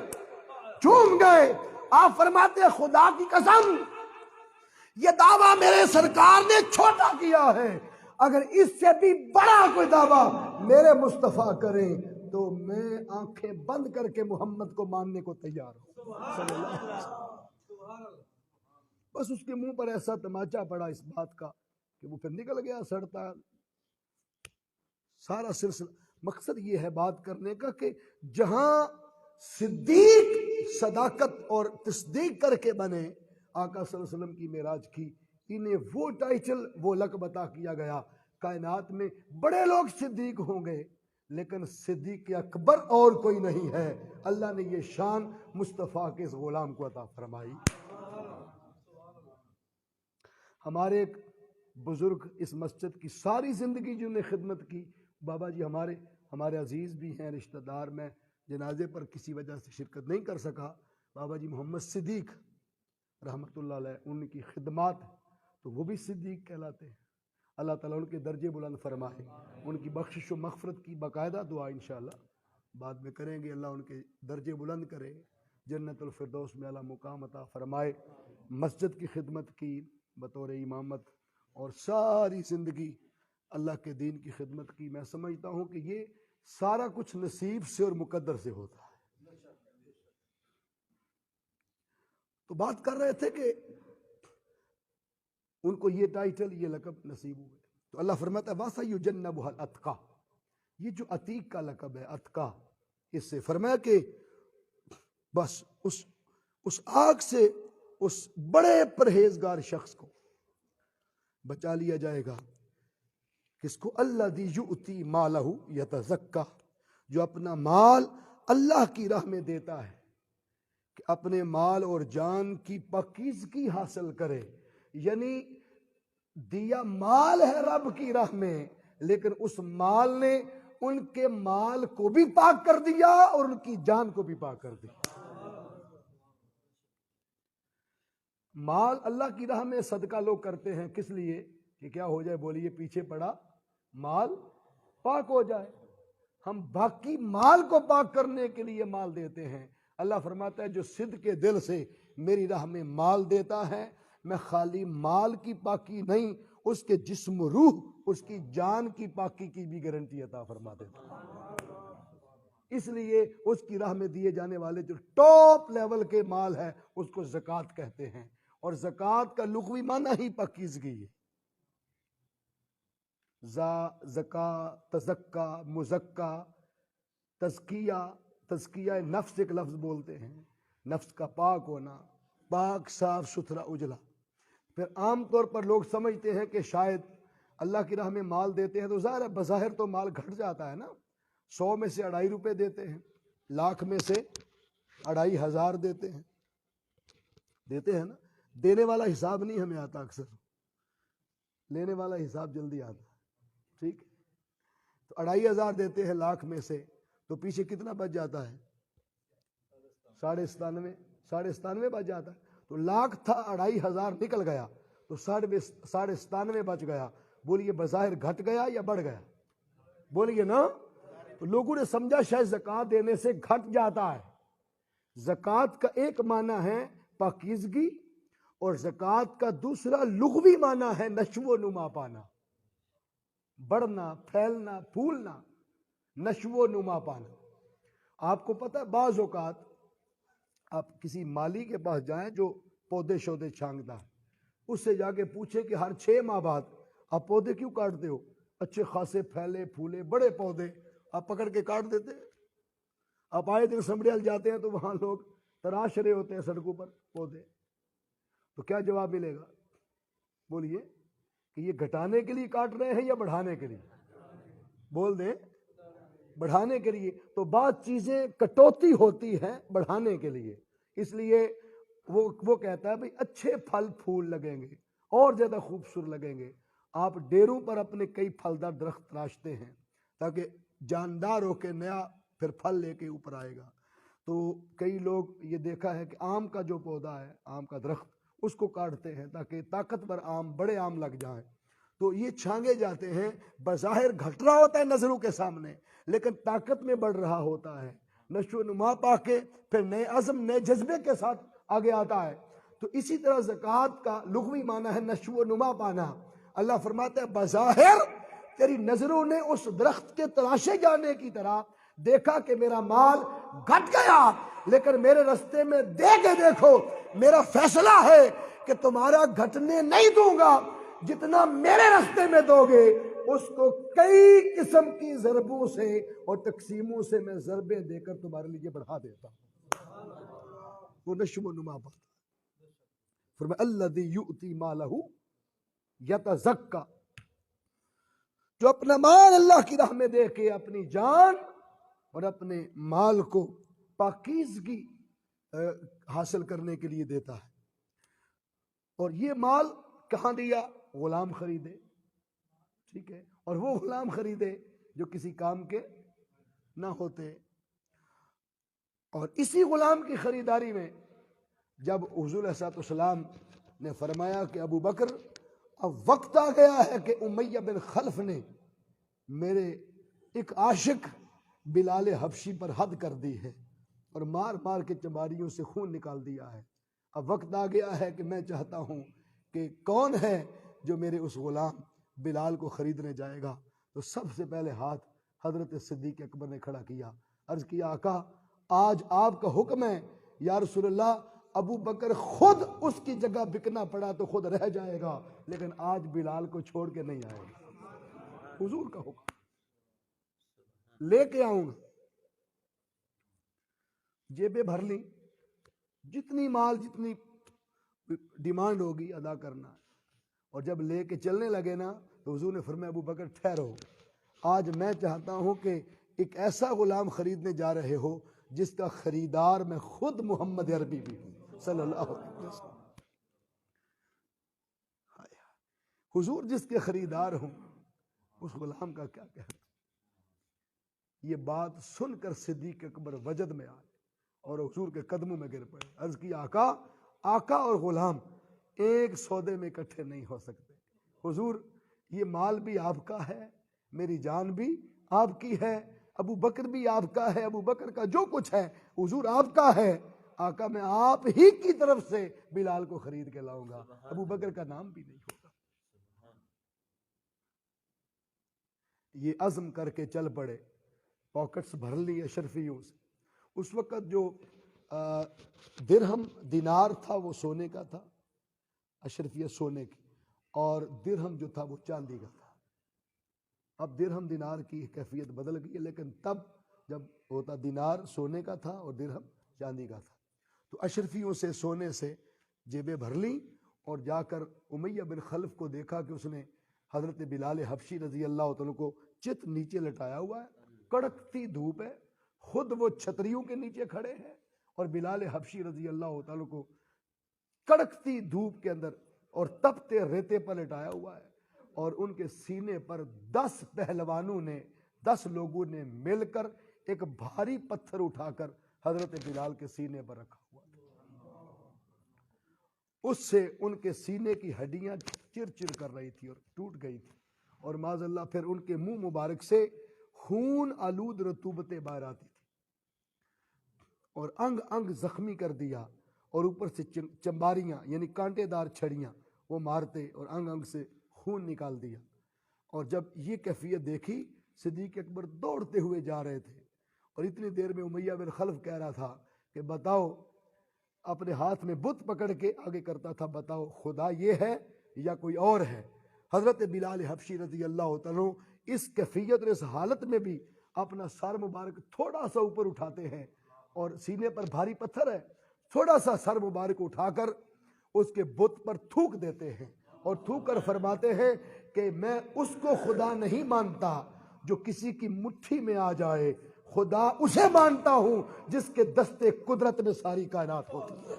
جھوم گئے۔ آپ فرماتے ہیں خدا کی قسم یہ دعویٰ میرے سرکار نے چھوٹا کیا ہے، اگر اس سے بھی بڑا کوئی دعویٰ میرے مصطفیٰ کریں تو میں آنکھیں بند کر کے محمد کو ماننے کو تیار ہوں صلی اللہ علیہ وسلم۔ بس اس کے منہ پر ایسا تماچا پڑا اس بات کا کہ وہ پھر نکل گیا سڑتا سارا سلسلہ۔ مقصد یہ ہے بات کرنے کا کہ جہاں صدیق صداقت اور تصدیق کر کے بنے، آقا صلی اللہ علیہ وسلم کی معراج کی، انہیں وہ ٹائٹل، وہ لقب عطا کیا گیا۔ کائنات میں بڑے لوگ صدیق ہوں گے لیکن صدیق اکبر اور کوئی نہیں ہے۔ اللہ نے یہ شان مصطفیٰ کے اس غلام کو عطا فرمائی۔ ہمارے ایک بزرگ اس مسجد کی ساری زندگی جنہوں نے خدمت کی، بابا جی ہمارے عزیز بھی ہیں، رشتہ دار، میں جنازے پر کسی وجہ سے شرکت نہیں کر سکا، بابا جی محمد صدیق رحمت اللہ علیہ، ان کی خدمات تو وہ بھی صدیق کہلاتے ہیں۔ اللہ تعالیٰ ان کے درجے بلند فرمائے، ان کی بخشش و مغفرت کی باقاعدہ دعا انشاءاللہ بعد میں کریں گے، اللہ ان کے درجے بلند کرے، جنت الفردوس میں اعلیٰ مقام عطا فرمائے۔ مسجد کی خدمت کی بطور امامت اور ساری زندگی اللہ کے دین کی خدمت کی، میں سمجھتا ہوں کہ یہ سارا کچھ نصیب سے اور مقدر سے ہوتا ہے۔ تو بات کر رہے تھے کہ ان کو یہ ٹائٹل، یہ لقب نصیب ہوئے، تو اللہ فرماتا ہے وَسَيُجَنَّبُهَا الْأَتْقَى، یہ جو عتیق کا لقب ہے، اتقا، اس سے فرمایا کہ بس اس آگ سے اس بڑے پرہیزگار شخص کو بچا لیا جائے گا، کس کو؟ الَّذِي يُؤْتِي مَالَهُ يَتَزَكَّى، جو اپنا مال اللہ کی راہ میں دیتا ہے، کہ اپنے مال اور جان کی پاکیزگی حاصل کرے، یعنی دیا مال ہے رب کی راہ میں، لیکن اس مال نے ان کے مال کو بھی پاک کر دیا اور ان کی جان کو بھی پاک کر دیا۔ مال اللہ کی راہ میں صدقہ لوگ کرتے ہیں کس لیے؟ کہ کیا ہو جائے؟ بولیے، پیچھے پڑا مال پاک ہو جائے۔ ہم باقی مال کو پاک کرنے کے لیے مال دیتے ہیں۔ اللہ فرماتا ہے جو صدق کے دل سے میری راہ میں مال دیتا ہے، میں خالی مال کی پاکی نہیں، اس کے جسم و روح، اس کی جان کی پاکی کی بھی گارنٹی عطا فرما دیتا ہے۔ اس لیے اس کی راہ میں دیے جانے والے جو ٹاپ لیول کے مال ہے اس کو زکوٰۃ کہتے ہیں، اور زکوٰۃ کا لغوی معنی ہی پاکیزگی ہے۔ زکا، تزکا، مزکا، تزکیہ نفس ایک لفظ بولتے ہیں، نفس کا پاک ہونا، پاک صاف ستھرا اجلا۔ پھر عام طور پر لوگ سمجھتے ہیں کہ شاید اللہ کی راہ میں مال دیتے ہیں تو ظاہر ہے بظاہر تو مال گھٹ جاتا ہے نا، 100 میں سے 2.5 روپے دیتے ہیں، لاکھ میں سے 2.5 ہزار دیتے ہیں نا۔ دینے والا حساب نہیں ہمیں آتا، اکثر لینے والا حساب جلدی آتا ہے، ٹھیک ہے؟ تو 2.5 ہزار دیتے ہیں لاکھ میں سے، تو پیچھے کتنا بچ جاتا ہے؟ 97.5 بچ جاتا ہے۔ تو لاکھ تھا، 2.5 ہزار نکل گیا تو 97.5 بچ گیا۔ بولیے بظاہر گھٹ گیا یا بڑھ گیا؟ بولیے نا۔ تو لوگوں نے سمجھا شاید زکوٰۃ دینے سے گھٹ جاتا ہے۔ زکوٰۃ کا ایک معنی ہے پاکیزگی، اور زکوٰۃ کا دوسرا لغوی معنی ہے نشو و نما پانا، بڑھنا، پھیلنا، پھولنا، نشو و نما پانا۔ آپ کو پتہ ہے بعض اوقات آپ کسی مالی کے پاس جائیں جو پودے شودے چھانگتا ہے، اس سے جا کے پوچھیں کہ ہر 6 ماہ بعد آپ پودے کیوں کاٹتے ہو؟ اچھے خاصے پھیلے پھولے بڑے پودے آپ پکڑ کے کاٹ دیتے ہیں۔ آپ آئے دن سمڑیال جاتے ہیں تو وہاں لوگ تراش رہے ہوتے ہیں سڑکوں پر پودے، تو کیا جواب ملے گا؟ بولیے کہ یہ گھٹانے کے لیے کاٹ رہے ہیں یا بڑھانے کے لیے؟ بول دیں بڑھانے کے لیے۔ تو بعض چیزیں کٹوتی ہوتی ہیں بڑھانے کے لیے، اس لیے وہ کہتا ہے بھئی اچھے پھل پھول لگیں گے اور زیادہ خوبصورت لگیں گے۔ آپ ڈیروں پر اپنے کئی پھلدار درخت تراشتے ہیں تاکہ جاندار ہو کے نیا پھر پھل لے کے اوپر آئے گا۔ تو کئی لوگ یہ دیکھا ہے کہ آم کا جو پودا ہے، آم کا درخت، اس کو کاٹتے ہیں تاکہ طاقتور آم، بڑے آم لگ جائیں۔ تو یہ چھانگے جاتے ہیں، بظاہر گھٹ رہا ہوتا ہے نظروں کے سامنے لیکن طاقت میں بڑھ رہا ہوتا ہے، نشو و نما پا کے پھر نئے عزم، نئے جذبے کے ساتھ آگے آتا ہے۔ تو اسی طرح زکوٰۃ کا لغوی معنی ہے نشو و نما پانا۔ اللہ فرماتا ہے بظاہر تیری نظروں نے اس درخت کے تراشے جانے کی طرح دیکھا کہ میرا مال گھٹ گیا، لیکن میرے رستے میں دے کے دیکھو، میرا فیصلہ ہے کہ تمہارا گھٹنے نہیں دوں گا، جتنا میرے رستے میں دو گے اس کو کئی قسم کی ضربوں سے اور تقسیموں سے میں ضربیں دے کر تمہارے لیے بڑھا دیتا ہوں۔ وہ نشو و نما پاتا۔ فرمایا الذی یؤتی مالہ یتزکا، جو اپنا مال اللہ کی راہ میں دے کے اپنی جان اور اپنے مال کو پاکیزگی حاصل کرنے کے لیے دیتا ہے۔ اور یہ مال کہاں دیا؟ غلام خریدے، ٹھیک ہے، اور وہ غلام خریدے جو کسی کام کے نہ ہوتے۔ اور اسی غلام کی خریداری میں جب حضور علیہ السلام نے فرمایا کہ ابو بکر اب وقت آ گیا ہے کہ امیہ بن خلف نے میرے ایک عاشق بلال حبشی پر حد کر دی ہے اور مار مار کے چماریوں سے خون نکال دیا ہے، اب وقت آ گیا ہے کہ میں چاہتا ہوں کہ کون ہے جو میرے اس غلام بلال کو خریدنے جائے گا؟ تو سب سے پہلے ہاتھ حضرت صدیق اکبر نے کھڑا کیا، عرض کیا آقا آج آپ کا حکم ہے یا رسول اللہ، ابو بکر خود اس کی جگہ بکنا پڑا تو خود رہ جائے گا لیکن آج بلال کو چھوڑ کے نہیں آئے گا، حضور کا حکم لے کے آؤں گا۔ جیبیں بھر لی، جتنی مال جتنی ڈیمانڈ ہوگی ادا کرنا ہے، اور جب لے کے چلنے لگے نا تو حضور نے فرمایا ابو بکر ٹھہرو، آج میں چاہتا ہوں کہ ایک ایسا غلام خریدنے جا رہے ہو جس کا خریدار میں خود محمد عربی بھی ہوں صلی اللہ علیہ وسلم۔ حضور جس کے خریدار ہوں اس غلام کا کیا کہنا۔ یہ بات سن کر صدیق اکبر وجد میں آئے اور حضور کے قدموں میں گر پڑے، عرض کیا آقا، آقا اور غلام ایک سودے میں اکٹھے نہیں ہو سکتے۔ حضور یہ مال بھی آپ کا ہے، میری جان بھی آپ کی ہے، ابو بکر بھی آپ کا ہے، ابو بکر کا جو کچھ ہے حضور آپ کا ہے، آقا میں آپ ہی کی طرف سے بلال کو خرید کے لاؤں گا، ابو بکر کا نام بھی نہیں ہوگا۔ یہ عزم کر کے چل پڑے، پاکٹس بھر لی اشرفیوں سے۔ اس وقت جو درہم دینار تھا وہ سونے کا تھا، اشرفیہ سونے کی، اور درہم جو تھا وہ چاندی کا تھا۔ اب درہم دینار کی کیفیت بدل گئی ہے، لیکن تب جب ہوتا دینار سونے کا تھا اور درہم چاندی کا تھا۔ تو اشرفیوں سے سونے سے جیبیں بھر لیں اور جا کر امیہ بن خلف کو دیکھا کہ اس نے حضرت بلال حبشی رضی اللہ عنہ کو چت نیچے لٹایا ہوا ہے، کڑکتی دھوپ ہے، خود وہ چھتریوں کے نیچے کھڑے ہیں اور بلال حبشی رضی اللہ تعالیٰ کو کڑکتی دھوپ کے اندر اور تپتے ریتے پر لٹایا ہوا ہے، اور ان کے سینے پر 10 پہلوانوں نے، 10 لوگوں نے مل کر ایک بھاری پتھر اٹھا کر حضرت بلال کے سینے پر رکھا ہوا تھا۔ اس سے ان کے سینے کی ہڈیاں چر چر کر رہی تھی اور ٹوٹ گئی تھی، اور معاذ اللہ پھر ان کے منہ مبارک سے خون آلود رطوبتیں باہر آتی تھی، اور انگ انگ زخمی کر دیا، اور اوپر سے چمباریاں یعنی کانٹے دار چھڑیاں وہ مارتے اور انگ انگ سے خون نکال دیا۔ اور جب یہ کیفیت دیکھی، صدیق اکبر دوڑتے ہوئے جا رہے تھے، اور اتنی دیر میں امیہ بن خلف کہہ رہا تھا کہ بتاؤ، اپنے ہاتھ میں بت پکڑ کے آگے کرتا تھا، بتاؤ خدا یہ ہے یا کوئی اور ہے؟ حضرت بلال حبشی رضی اللہ تعالیٰ اس کیفیت اور اس حالت میں بھی اپنا سر مبارک تھوڑا سا اوپر اٹھاتے ہیں، اور سینے پر بھاری پتھر ہے، تھوڑا سا سر مبارک اٹھا کر اس کے بت پر تھوک دیتے ہیں، اور تھوک کر فرماتے ہیں کہ میں اس کو خدا نہیں مانتا جو کسی کی مٹھی میں آ جائے، خدا اسے مانتا ہوں جس کے دستے قدرت میں ساری کائنات ہوتی ہے۔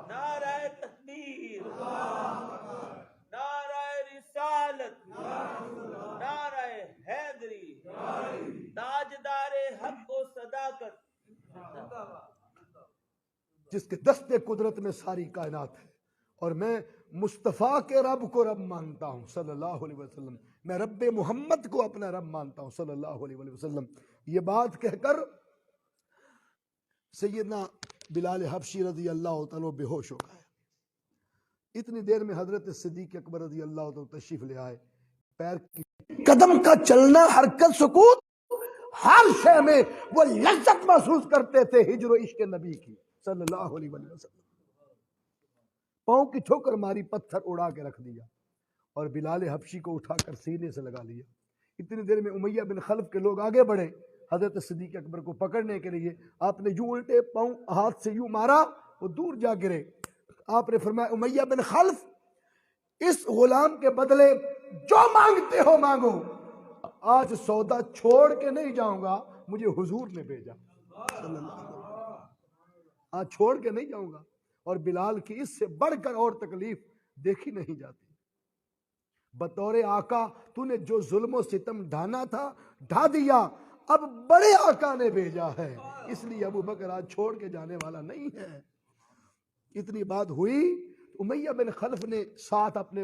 نعرہ تکبیر، نعرہ رسالت، نعرہ حیدری، تاجدار حق و صداقت، جس کے دستے قدرت میں ساری کائنات ہے، اور میں مصطفیٰ کے رب کو رب مانتا ہوں صلی اللہ علیہ وسلم، میں رب محمد کو اپنا رب مانتا ہوں صلی اللہ علیہ وسلم۔ یہ بات کہہ کر سیدنا بلال حبشی رضی اللہ تعالیٰ بے ہوش ہو گئے۔ اتنی دیر میں حضرت صدیق اکبر رضی اللہ تعالیٰ تشریف لے آئے، پیر کی قدم کا چلنا، حرکت، سکوت، ہر شے میں وہ لذت محسوس کرتے تھے ہجر و عشق نبی کی صلی اللہ علیہ وسلم۔ پاؤں کی ٹھوکر ماری، پتھر اڑا کے رکھ دیا، اور بلال حبشی کو اٹھا کر سینے سے لگا لیا۔ اتنی دیر میں امیہ بن خلف کے لوگ آگے بڑھے حضرت صدیق اکبر کو پکڑنے کے لیے، آپ نے یوں الٹے پاؤں ہاتھ سے یوں مارا، وہ دور جا گرے۔ آپ نے فرمایا امیہ بن خلف، اس غلام کے بدلے جو مانگتے ہو مانگو، آج سودا چھوڑ کے نہیں جاؤں گا، مجھے حضور نے بھیجا صلی اللہ علیہ وسلم، آج چھوڑ کے نہیں جاؤں گا۔ اور بلال کی اس سے بڑھ کر اور تکلیف دیکھی نہیں جاتی۔ بطور آقا تو نے جو ظلم و ستم ڈھانا تھا ڈھا دیا، اب بڑے آقا نے بھیجا ہے، اس لیے ابو بکر آج چھوڑ کے جانے والا نہیں ہے۔ اتنی بات ہوئی، امیہ بن خلف نے ساتھ اپنے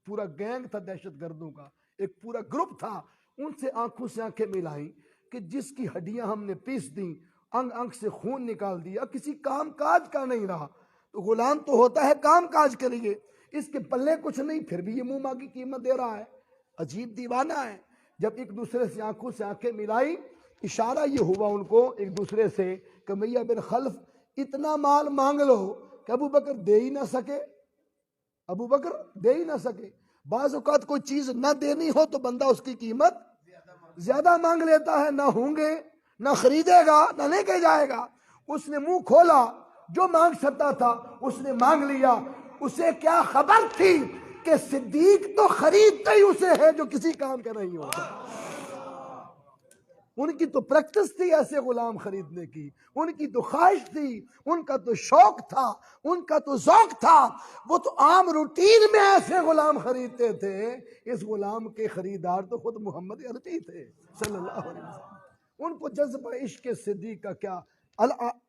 پورا گینگ تھا دہشت گردوں کا، ایک پورا گروپ تھا، ان سے آنکھوں سے آنکھیں ملائیں کہ جس کی ہڈیاں ہم نے پیس دیں، انگ انگ سے خون نکال دیا، کسی کام کاج کا نہیں رہا۔ تو غلام تو ہوتا ہے کام کاج کے لیے، اس کے پلے کچھ نہیں، پھر بھی یہ منہ مانگی قیمت دے رہا ہے، عجیب دیوانہ ہے۔ جب ایک دوسرے سے آنکھوں سے آنکھیں ملائی، اشارہ یہ ہوا ان کو ایک دوسرے سے کہ امیہ بن خلف اتنا مال مانگ لو کہ ابو بکر دے ہی نہ سکے، ابو بکر دے ہی نہ سکے۔ بعض اوقات کوئی چیز نہ دینی ہو تو بندہ اس کی قیمت زیادہ مانگ لیتا ہے، نہ ہوں گے، نہ خریدے گا، نہ لے کے جائے گا۔ اس نے منہ کھولا، جو مانگ سکتا تھا اس نے مانگ لیا۔ اسے کیا خبر تھی کہ صدیق تو خریدتے ہی اسے ہے جو کسی کام کا نہیں ہوتا۔ ان کی تو پریکٹس تھی ایسے غلام خریدنے کی، ان کی تو خواہش تھی، ان کا تو شوق تھا، ان کا تو ذوق تھا، وہ تو عام روٹین میں ایسے غلام خریدتے تھے۔ اس غلام کے خریدار تو خود محمد عربی تھے صلی اللہ علیہ وسلم۔ ان کو جذبہ عشق صدیق کا کیا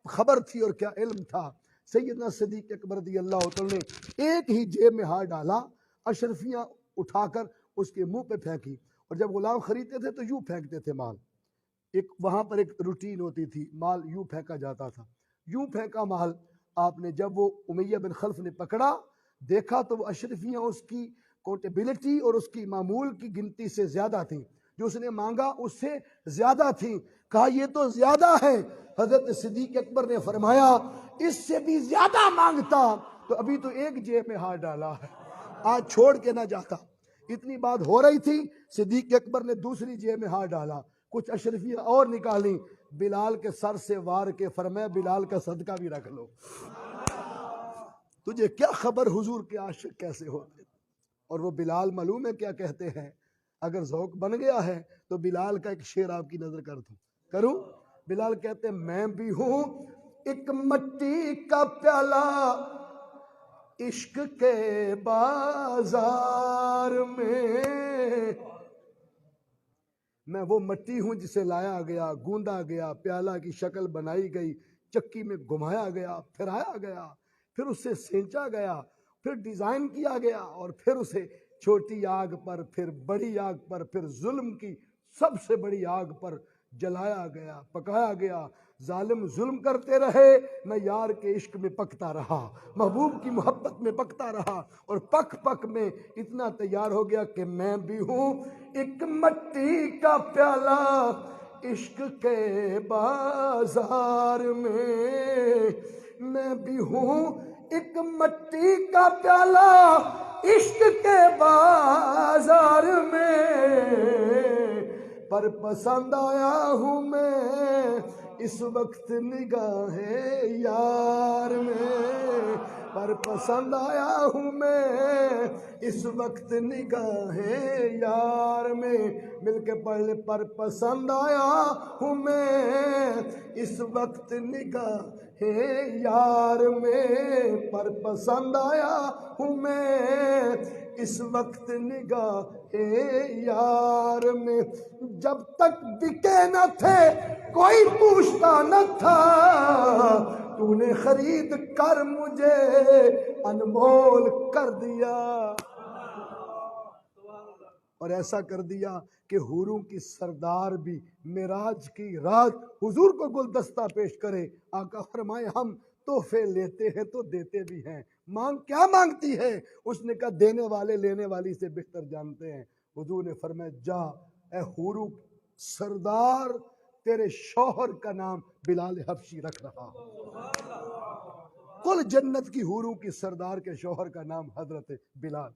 خبر تھی اور کیا علم تھا۔ سیدنا صدیق اکبر رضی اللہ تعالیٰ نے ایک ہی جیب میں ہاتھ ڈالا، اشرفیاں اٹھا کر اس کے منہ پہ پھینکی، اور جب غلام خریدتے تھے تو یوں پھینکتے تھے مال، ایک وہاں پر ایک روٹین ہوتی تھی، مال یوں پھینکا جاتا تھا، یوں پھینکا مال۔ آپ نے جب وہ امیہ بن خلف نے پکڑا، دیکھا تو وہ اشرفیاں اس کی کوٹیبلٹی اور اس کی معمول کی گنتی سے زیادہ تھیں، جو اس نے مانگا اس سے زیادہ تھیں۔ کہا یہ تو زیادہ ہے۔ حضرت صدیق اکبر نے فرمایا اس سے بھی زیادہ مانگتا تو ابھی تو ایک جیب میں ہاتھ ڈالا ہے، آج چھوڑ کے نہ جاتا۔ اتنی بات ہو رہی تھی، صدیق اکبر نے دوسری جیب میں ہاتھ ڈالا، کچھ اشرفیہ اور نکالی، بلال کے سر سے وار کے فرمایا بلال کا صدقہ بھی رکھ لو۔ تجھے کیا خبر حضور کے عاشق کیسے ہوتے؟ اور وہ بلال معلوم ہے کیا کہتے ہیں؟ اگر ذوق بن گیا ہے تو بلال کا ایک شعر آپ کی نظر کر دوں، کروں؟ بلال کہتے ہیں میں بھی ہوں ایک مٹی کا پیالہ عشق کے بازار میں وہ مٹی ہوں جسے لایا گیا، گوندا گیا، پیالہ کی شکل بنائی گئی، چکی میں گھمایا گیا، پھرایا گیا، پھر اسے سینچا گیا، پھر ڈیزائن کیا گیا، اور پھر اسے چھوٹی آگ پر، پھر بڑی آگ پر، پھر ظلم کی سب سے بڑی آگ پر جلایا گیا، پکایا گیا۔ ظالم ظلم کرتے رہے، میں یار کے عشق میں پکتا رہا، محبوب کی محبت میں پکتا رہا، اور پک پک میں اتنا تیار ہو گیا کہ میں بھی ہوں ایک مٹی کا پیالہ عشق کے بازار میں بھی ہوں ایک مٹی کا پیالہ عشق کے بازار میں، پر پسند آیا ہوں میں اس وقت نگاہ یار میں، پر پسند آیا ہوں میں اس وقت نگاہ یار میں۔ مل کے پڑھ لے، پر پسند آیا ہوں میں اس وقت نگاہ یار میں، پر پسند آیا ہوں میں اس وقت نگاہ یار میں۔ جب تک بکے نہ تھے کوئی پوچھتا نہ تھا، تو نے خرید کر مجھے انمول کر دیا، اور ایسا کر دیا کہ حوروں کی سردار بھی معراج کی رات حضور کو گلدستہ پیش کرے۔ آقا فرمائے ہم تحفے لیتے ہیں تو دیتے بھی ہیں، مانگ کیا مانگتی ہے؟ اس نے کہا دینے والے لینے والی سے بہتر جانتے ہیں۔ حضور نے فرمایا جا اے حوروں سردار، تیرے شوہر کا نام بلال حبشی رکھ رہا ہوں۔ کل جنت کی حوروں کی سردار کے شوہر کا نام حضرت بلال۔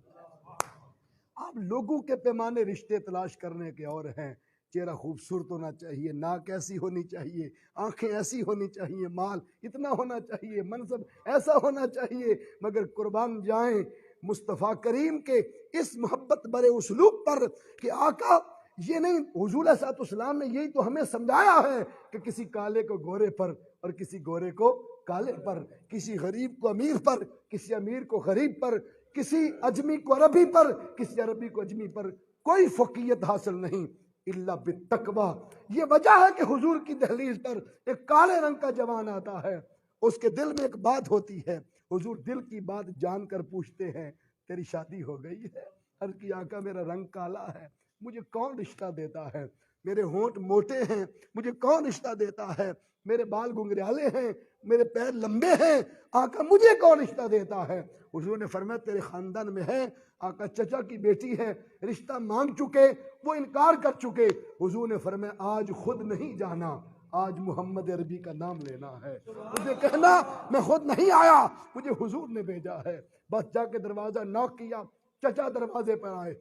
آپ لوگوں کے پیمانے رشتے تلاش کرنے کے اور ہیں، چہرہ خوبصورت ہونا چاہیے، ناک ایسی ہونی چاہیے، آنکھیں ایسی ہونی چاہیے، مال اتنا ہونا چاہیے، منصب ایسا ہونا چاہیے، مگر قربان جائیں مصطفیٰ کریم کے اس محبت برے اسلوب پر کہ آقا یہ نہیں، حضور علیہ السلام نے یہی تو ہمیں سمجھایا ہے کہ کسی کالے کو گورے پر اور کسی گورے کو کالے پر، کسی غریب کو امیر پر، کسی امیر کو غریب پر، کسی اجمی کو عربی پر، کسی عربی کو اجمی پر، کوئی فوقیت حاصل نہیں الا بالتقوی۔ یہ وجہ ہے کہ حضور کی دہلیز پر ایک کالے رنگ کا جوان آتا ہے، اس کے دل میں ایک بات ہوتی ہے، حضور دل کی بات جان کر پوچھتے ہیں تیری شادی ہو گئی ہے؟ عرض کی آقا میرا رنگ کالا ہے، مجھے کون رشتہ دیتا ہے؟ میرے ہونٹ موٹے ہیں، مجھے کون رشتہ دیتا ہے؟ میرے بال گنگریالے ہیں، میرے پیر لمبے ہیں، آقا مجھے کون رشتہ دیتا ہے؟ حضور نے فرمایا تیرے خاندان میں ہے، آقا چچا کی بیٹی ہے، رشتہ مانگ چکے، وہ انکار کر چکے۔ حضور نے فرمایا آج خود نہیں جانا، آج محمد عربی کا نام لینا ہے، مجھے کہنا میں خود نہیں آیا، مجھے حضور نے بھیجا ہے۔ بس جا کے دروازہ نوک کیا، چچا دروازے پر آئے،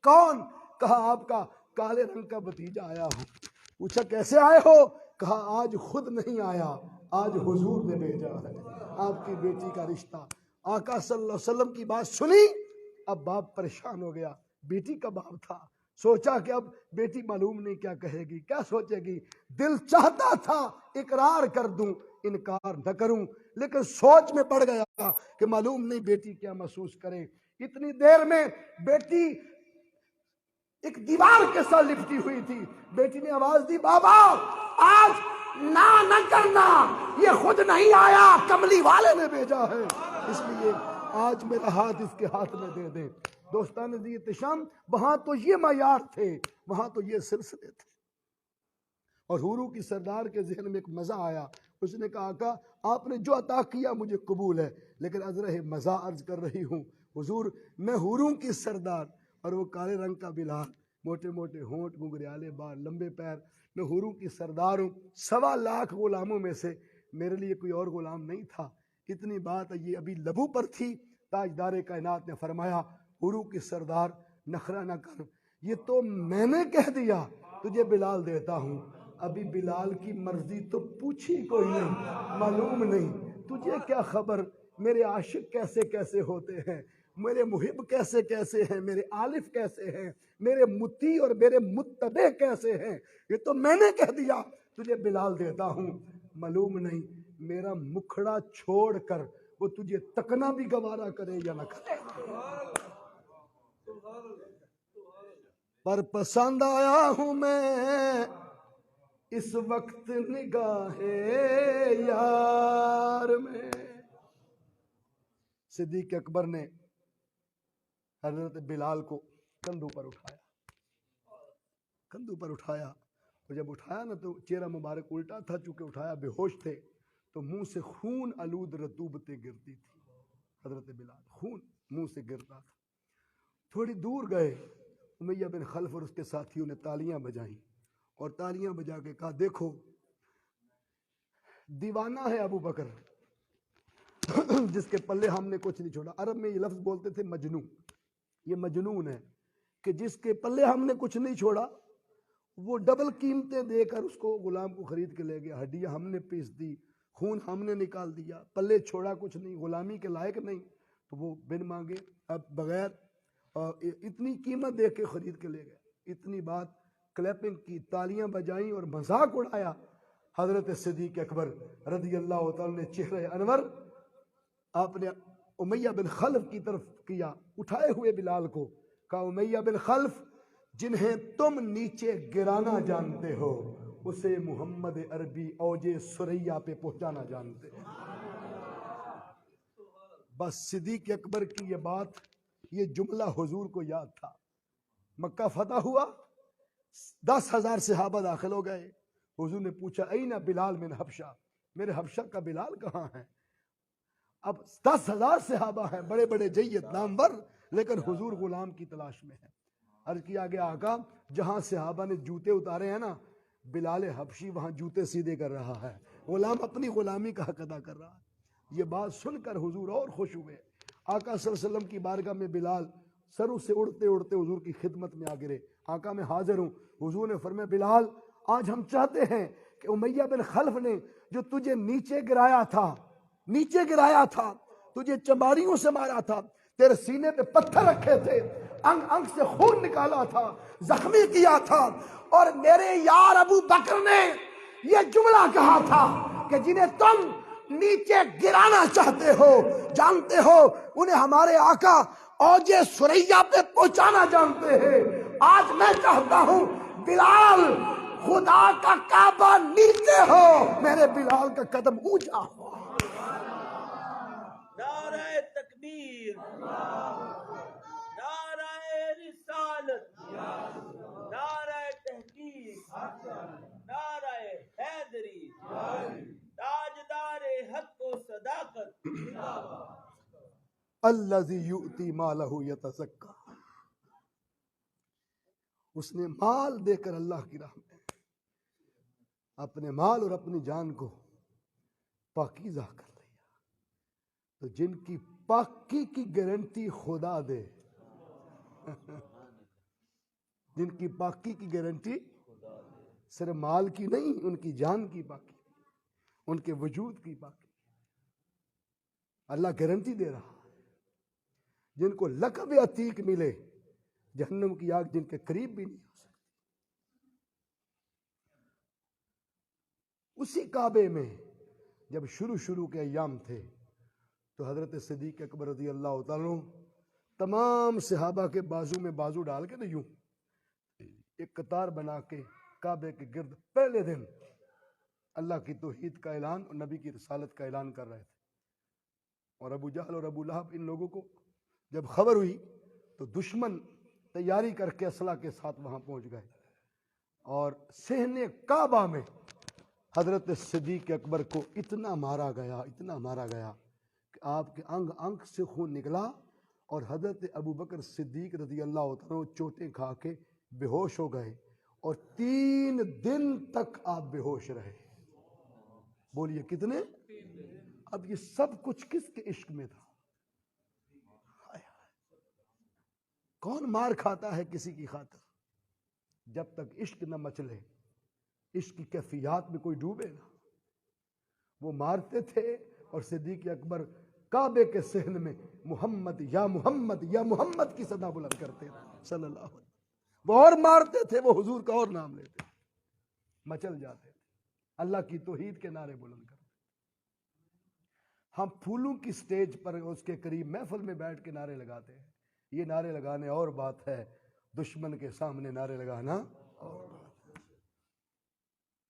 کون؟ کہا آپ کا کالے رنگ کا بھتیجا آیا ہوں۔ پوچھا کیسے آئے ہو؟ کہا آج خود نہیں آیا، آج حضور نے بھیجا ہے، آپ کی بیٹی کا رشتہ۔ آقا صلی اللہ علیہ وسلم کی بات سنی، اب باپ پریشان ہو گیا، بیٹی کا باپ تھا، سوچا کہ اب بیٹی معلوم نہیں کیا کہے گی، کیا سوچے گی۔ دل چاہتا تھا اقرار کر دوں، انکار نہ کروں، لیکن سوچ میں پڑ گیا کہ معلوم نہیں بیٹی کیا محسوس کرے۔ اتنی دیر میں بیٹی ایک دیوار کے ساتھ لپٹی ہوئی تھی، بیٹی نے آواز دی بابا آج نہ کرنا، یہ خود نہیں آیا، کملی والے نے بھیجا ہے، اس لیے آج میرا ہاتھ اس کے ہاتھ میں دے دے۔ دوستان عزیز احتشام، وہاں تو یہ معیار تھے، وہاں تو یہ سلسلے تھے۔ اور حوروں کی سردار کے ذہن میں ایک مزہ آیا، اس نے کہا آقا آپ نے جو عطا کیا مجھے قبول ہے، لیکن ازرہ مزہ عرض کر رہی ہوں، حضور میں حوروں کی سردار، اور وہ کالے رنگ کا بلال، موٹے موٹے ہونٹ، گنگریالے بال، لمبے پیر، میں حوروں کی سردار ہوں، 1.25 لاکھ غلاموں میں سے میرے لیے کوئی اور غلام نہیں تھا۔ اتنی بات یہ ابھی لبوں پر تھی، تاجدار کائنات نے فرمایا حوروں کی سردار نخرہ نہ کر، یہ تو میں نے کہہ دیا تجھے بلال دیتا ہوں۔ ابھی بلال کی مرضی تو پوچھی کوئی نہیں، معلوم نہیں، تجھے کیا خبر میرے عاشق کیسے کیسے ہوتے ہیں، میرے محب کیسے کیسے ہیں، میرے عالف کیسے ہیں، میرے مطیع اور میرے متبع کیسے ہیں، یہ تو میں نے کہہ دیا تجھے بلال دیتا ہوں۔ معلوم نہیں میرا مکھڑا چھوڑ کر وہ تجھے تکنا بھی گوارا کرے یا نہ کرے، پر پسند آیا ہوں میں اس وقت نگاہ یار میں۔ صدیق اکبر نے حضرت بلال کو کندھوں پر اٹھایا، کندھوں پر اٹھایا، اور جب اٹھایا نا تو چہرہ مبارک الٹا تھا، چونکہ اٹھایا بے ہوش تھے تو منہ سے خون آلود رطوبتیں گرتی تھی، حضرت بلال خون منہ سے گرتا تھا۔ تھوڑی دور گئے، امیہ بن خلف اور اس کے ساتھیوں نے تالیاں بجائیں، اور تالیاں بجا کے کہا دیکھو دیوانہ ہے ابو بکر جس کے پلے ہم نے کچھ نہیں چھوڑا۔ عرب میں یہ لفظ بولتے تھے مجنون، یہ مجنون ہے کہ جس کے پلے ہم نے کچھ نہیں چھوڑا، وہ ڈبل قیمتیں دے کر اس کو غلام کو خرید کے لے گیا، ہڈیاں ہم نے پیس دی، خون ہم نے نکال دیا، پلے چھوڑا کچھ نہیں، غلامی کے لائق نہیں، تو وہ بن مانگے اب بغیر اتنی قیمت دے کے خرید کے لے گئے۔ اتنی بات کلیپنگ کی، تالیاں بجائیں اور مذاق اڑایا۔ حضرت صدیق اکبر رضی اللہ تعالیٰ نے چہرہ انور آپ نے امیہ بن خلف کی طرف کیا، اٹھائے ہوئے بلال کو، کہا امیہ بن خلف جنہیں تم نیچے گرانا جانتے ہو اسے محمد عربی اوج ثریا پہ پہنچانا جانتے ہو۔ بس صدیق اکبر کی یہ بات، یہ جملہ حضور کو یاد تھا۔ مکہ فتح ہوا، 10,000 صحابہ داخل ہو گئے۔ حضور نے پوچھا این بلال من حبشہ، میرے حبشہ کا بلال کہاں ہے؟ اب 10,000 صحابہ ہیں، بڑے بڑے جید نامور، لیکن حضور غلام کی تلاش میں ہے۔ عرض کیا گیا آقا جہاں صحابہ نے جوتے اتارے ہیں نا، بلال حبشی وہاں جوتے سیدھے کر رہا ہے، غلام اپنی غلامی کا حق ادا کر رہا ہے۔ یہ بات سن کر حضور اور خوش ہوئے۔ آقا صلی اللہ علیہ وسلم کی بارگاہ میں بلال سروں سے اڑتے اڑتے حضور کی خدمت میں آ گرے، آقا میں حاضر ہوں۔ حضور نے فرمایا بلال آج ہم چاہتے ہیں کہ امیہ بن خلف نے جو تجھے نیچے گرایا تھا، تجھے چماریوں سے مارا تھا، تیرے سینے پہ پتھر رکھے تھے، انگ انگ سے خون نکالا تھا، زخمی کیا تھا، اور میرے یار ابو بکر نے یہ جملہ کہا تھا کہ جنہیں تم نیچے گرانا چاہتے ہو، جانتے ہو انہیں ہمارے آقا اوج ثریا پہ پہنچانا جانتے ہیں۔ آج میں چاہتا ہوں بلال خدا کا کعبہ نیچے ہو، میرے بلال کا قدم اونچا ہو۔ نعرہ تکبیر، نعرہ رسالت، نعرہ تحقیق، نعرہ حیدری، تاجدار حق و صداقت۔ الذی یؤتی مالہ یتزکی، اس نے مال دے کر اللہ کی راہ میں اپنے مال اور اپنی جان کو پاکیزہ کر لیا۔ تو جن کی پاکی کی گارنٹی خدا دے، جن کی پاکی کی گارنٹی صرف مال کی نہیں، ان کی جان کی پاکی، ان کے وجود کی پاکی، اللہ گارنٹی دے رہا ہے۔ جن کو لقب عتیق ملے، جہنم کی آگ جن کے قریب بھی نہیں ہو سکتی۔ اسی کعبے میں جب شروع کے ایام تھے تو حضرت صدیق اکبر رضی اللہ تعالیٰ عنہ تمام صحابہ کے بازو میں بازو ڈال کے یوں ایک قطار بنا کے کعبے کے گرد پہلے دن اللہ کی توحید کا اعلان اور نبی کی رسالت کا اعلان کر رہے تھے۔ اور ابو جہل اور ابو لہب ان لوگوں کو جب خبر ہوئی تو دشمن تیاری کر کے اسلحہ کے ساتھ وہاں پہنچ گئے، اور صحن کعبہ میں حضرت صدیق اکبر کو اتنا مارا گیا کہ آپ کے انگ انگ سے خون نکلا، اور حضرت ابو بکر صدیق رضی اللہ عنہ چوٹیں کھا کے بے ہوش ہو گئے اور 3 دن تک آپ بے ہوش رہے. بولیے کتنے؟ اب یہ سب کچھ کس کے عشق میں تھا؟ کون مار کھاتا ہے کسی کی خاطر؟ جب تک عشق نہ مچلے، عشق کی کیفیات میں کوئی ڈوبے نہ. وہ مارتے تھے اور صدیق اکبر کعبے کے صحن میں محمد یا محمد یا محمد کی صدا بلند کرتے تھے صلی اللہ علیہ وسلم. وہ اور مارتے تھے، وہ حضور کا اور نام لیتے تھے، مچل جاتے تھے، اللہ کی توحید کے نعرے بلند کرتے. ہم پھولوں کی سٹیج پر اس کے قریب محفل میں بیٹھ کے نعرے لگاتے ہیں. یہ نعرے لگانے اور بات ہے، دشمن کے سامنے نعرے لگانا اور بات ہے،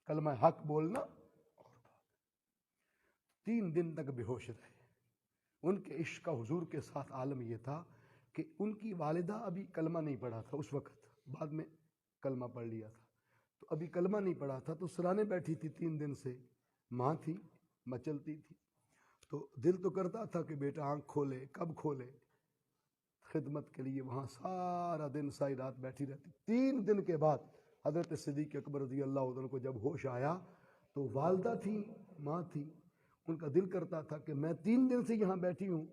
کلمہ حق بولنا اور بات. 3 دن تک بے ہوش رہے. ان کے عشق کا حضور کے ساتھ عالم یہ تھا کہ ان کی والدہ ابھی کلمہ نہیں پڑھا تھا اس وقت، بعد میں کلمہ پڑھ لیا تھا، تو ابھی کلمہ نہیں پڑھا تھا، تو سرانے بیٹھی تھی 3 دن سے. ماں تھی، مچلتی تھی، تو دل تو کرتا تھا کہ بیٹا آنکھ کھولے. کب کھولے؟ خدمت کے لیے وہاں سارا دن ساری رات بیٹھی رہتی. 3 دن کے بعد حضرت صدیق اکبر رضی اللہ عنہ کو جب ہوش آیا تو والدہ تھی، ماں تھی، ان کا دل کرتا تھا کہ میں 3 دن سے یہاں بیٹھی ہوں،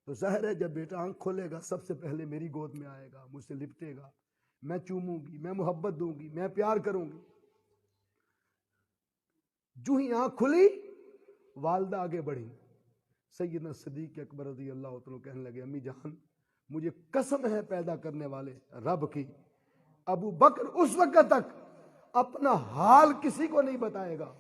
تو ظاہر ہے جب بیٹا آنکھ کھولے گا سب سے پہلے میری گود میں آئے گا، مجھ سے لپٹے گا، میں چوموں گی، میں محبت دوں گی، میں پیار کروں گی. جو ہی آنکھ کھلی والدہ آگے بڑھی. سیدنا صدیق اکبر رضی اللہ عنہ کہنے لگے امی جان مجھے قسم ہے پیدا کرنے والے رب کی، ابو بکر اس وقت تک اپنا حال کسی کو نہیں بتائے گا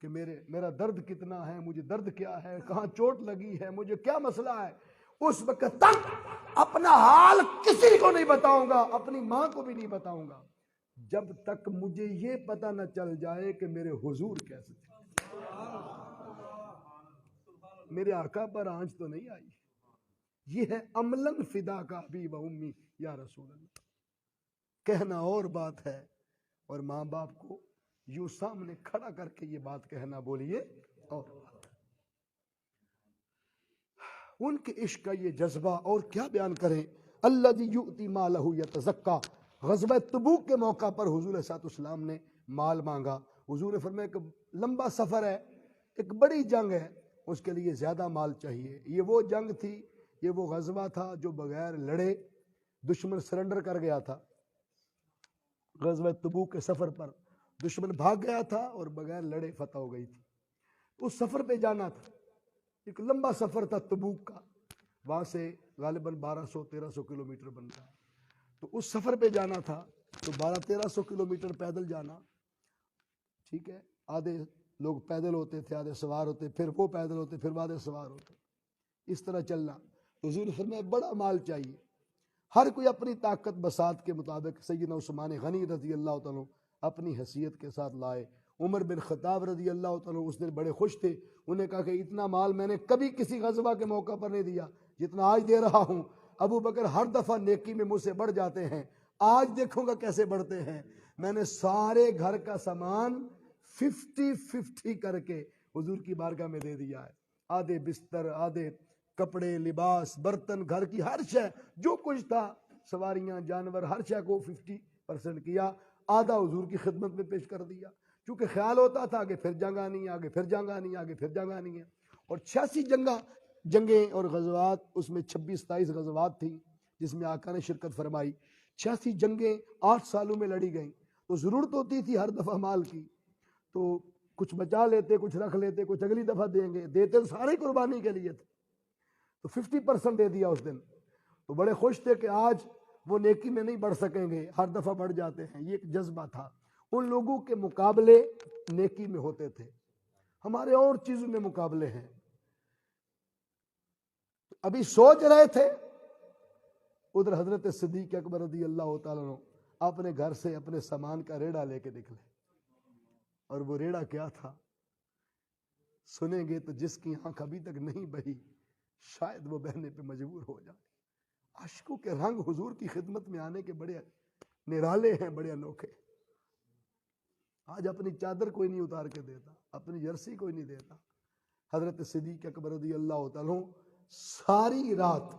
کہ میرا درد کتنا ہے، مجھے درد کیا ہے، کہاں چوٹ لگی ہے، مجھے کیا مسئلہ ہے. اس وقت تک اپنا حال کسی کو نہیں بتاؤں گا، اپنی ماں کو بھی نہیں بتاؤں گا، جب تک مجھے یہ پتہ نہ چل جائے کہ میرے حضور کیسے تھے. میرے آقا پر آنچ تو نہیں آئی. یہ ہے عملاً فدا کا ابی و امی یا رسول اللہ. کہنا اور بات ہے، اور ماں باپ کو یوں سامنے کھڑا کر کے یہ بات کہنا، بولیے اور بات. ان کے عشق کا یہ جذبہ اور کیا بیان کریں. الذی یؤتی مالہ یتزکا. غزوہ تبوک کے موقع پر حضور صلی اللہ علیہ وسلم نے مال مانگا. حضور نے فرمایا کہ لمبا سفر ہے، ایک بڑی جنگ ہے، اس کے لیے زیادہ مال چاہیے. یہ وہ جنگ تھی، یہ وہ غزوہ تھا جو بغیر لڑے دشمن سرنڈر کر گیا تھا. غزوہ تبوک کے سفر پر دشمن بھاگ گیا تھا اور بغیر لڑے فتح ہو گئی تھی. اس سفر پہ جانا تھا، ایک لمبا سفر تھا تبوک کا، وہاں سے غالباً 1200-1300 کلومیٹر بنتا ہے. تو اس سفر پہ جانا تھا، تو 1200-1300 کلومیٹر پیدل جانا، ٹھیک ہے. آدھے لوگ پیدل ہوتے تھے، آدھے سوار ہوتے، پھر وہ پیدل ہوتے، پھر آدھے سوار ہوتے، اس طرح چلنا. حضور فرمایا بڑا مال چاہیے. ہر کوئی اپنی طاقت بساط کے مطابق سیدنا عثمان غنی رضی اللہ تعالیٰ اپنی حیثیت کے ساتھ لائے. عمر بن خطاب رضی اللہ تعالیٰ اس دن بڑے خوش تھے. انہیں کہا کہ اتنا مال میں نے کبھی کسی غزوہ کے موقع پر نہیں دیا جتنا آج دے رہا ہوں. ابو بکر ہر دفعہ نیکی میں مجھ سے بڑھ جاتے ہیں، آج دیکھوں گا کیسے بڑھتے ہیں. میں نے سارے گھر کا سامان 50-50 کر کے حضور کی بارگاہ میں دے دیا ہے. آدھے بستر، آدھے کپڑے، لباس، برتن، گھر کی ہر شے، جو کچھ تھا، سواریاں، جانور، ہر شے کو 50% کیا. آدھا حضور کی خدمت میں پیش کر دیا، کیونکہ خیال ہوتا تھا آگے پھر جنگ آنی ہے، آگے پھر جنگ آنی ہے، آگے پھر جنگ آنی ہے. اور 86 جنگیں اور غزوات، اس میں 26-27 غزوات تھیں جس میں آقا نے شرکت فرمائی. 86 جنگیں 8 سالوں میں لڑی گئیں. تو ضرورت ہوتی تھی ہر دفعہ مال کی، تو کچھ بچا لیتے، کچھ رکھ لیتے، کچھ اگلی دفعہ دیں گے. دیتے تو سارے قربانی کے لیے تھے، تو 50% دے دیا اس دن. تو بڑے خوش تھے کہ آج وہ نیکی میں نہیں بڑھ سکیں گے، ہر دفعہ بڑھ جاتے ہیں. یہ ایک جذبہ تھا. ان لوگوں کے مقابلے نیکی میں ہوتے تھے، ہمارے اور چیزوں میں مقابلے ہیں. ابھی سوچ رہے تھے، ادھر حضرت صدیق اکبر رضی اللہ تعالیٰ عنہ اپنے گھر سے اپنے سامان کا ریڑا لے کے نکلے. اور وہ ریڑا کیا تھا سنیں گے تو جس کی آنکھ ابھی تک نہیں بہی شاید وہ بہنے پہ مجبور ہو جائے. اشکوں کے رنگ حضور کی خدمت میں آنے کے بڑے نرالے ہیں، بڑے انوکھے. آج اپنی چادر کوئی نہیں اتار کے دیتا، اپنی جرسی کوئی نہیں دیتا. حضرت صدیق اکبر رضی اللہ تعالیٰ ساری رات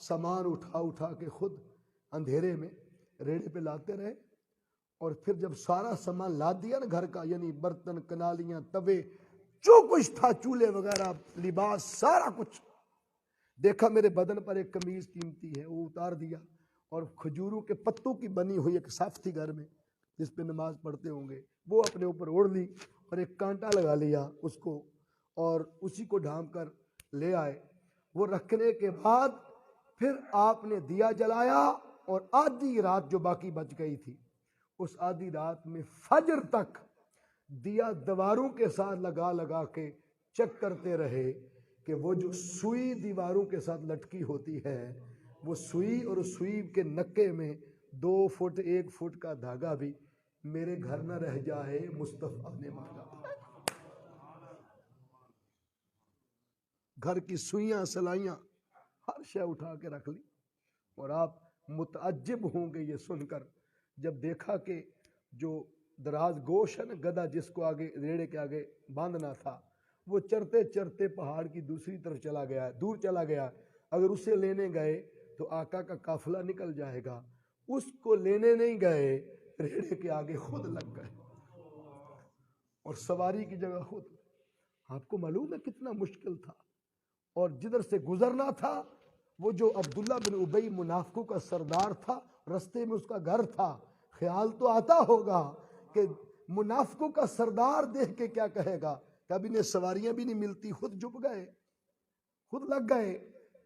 سامان اٹھا اٹھا کے خود اندھیرے میں ریڑے پہ لاتے رہے، اور پھر جب سارا سامان لا دیا نا گھر کا، یعنی برتن، کنالیاں، توے، جو کچھ تھا، چولہے وغیرہ، لباس، سارا کچھ، دیکھا میرے بدن پر ایک قمیض قیمتی ہے، وہ اتار دیا، اور کھجوروں کے پتوں کی بنی ہوئی ایک صف تھی گھر میں جس پہ نماز پڑھتے ہوں گے، وہ اپنے اوپر اوڑھ لی، اور ایک کانٹا لگا لیا اس کو، اور اسی کو ڈھانپ کر لے آئے۔ وہ رکھنے کے بعد پھر آپ نے دیا جلایا، اور آدھی رات جو باقی بچ گئی تھی، اس آدھی رات میں فجر تک دیا دیواروں کے ساتھ لگا لگا کے چیک کرتے رہے کہ وہ جو سوئی دیواروں کے ساتھ لٹکی ہوتی ہے، وہ سوئی، اور اس سوئی کے نکے میں 2 فٹ 1 فٹ کا دھاگا بھی میرے گھر نہ رہ جائے، مصطفیٰ نے مانگا۔ گھر کی سوئیاں، سلائیاں، ہر شے اٹھا کے رکھ لی، اور آپ متعجب ہوں گے یہ سن کر جب دیکھا کہ جو دراز گوش ہے نا، گدھا جس کو آگے ریڑے کے آگے باندھنا تھا، وہ چرتے چرتے پہاڑ کی دوسری طرف چلا گیا ہے، دور چلا گیا۔ اگر اسے لینے گئے تو آقا کا قافلہ نکل جائے گا، اس کو لینے نہیں گئے، ریڑے کے آگے خود لگ گئے، اور سواری کی جگہ خود۔ آپ کو معلوم ہے کتنا مشکل تھا، اور جدھر سے گزرنا تھا، وہ جو عبداللہ بن ابی منافقوں کا سردار تھا، رستے میں اس کا گھر تھا، خیال تو آتا ہوگا کہ منافقوں کا سردار دیکھ کے کیا کہے گا، کبھی نے سواریاں بھی نہیں ملتی، خود جھک گئے، خود لگ گئے،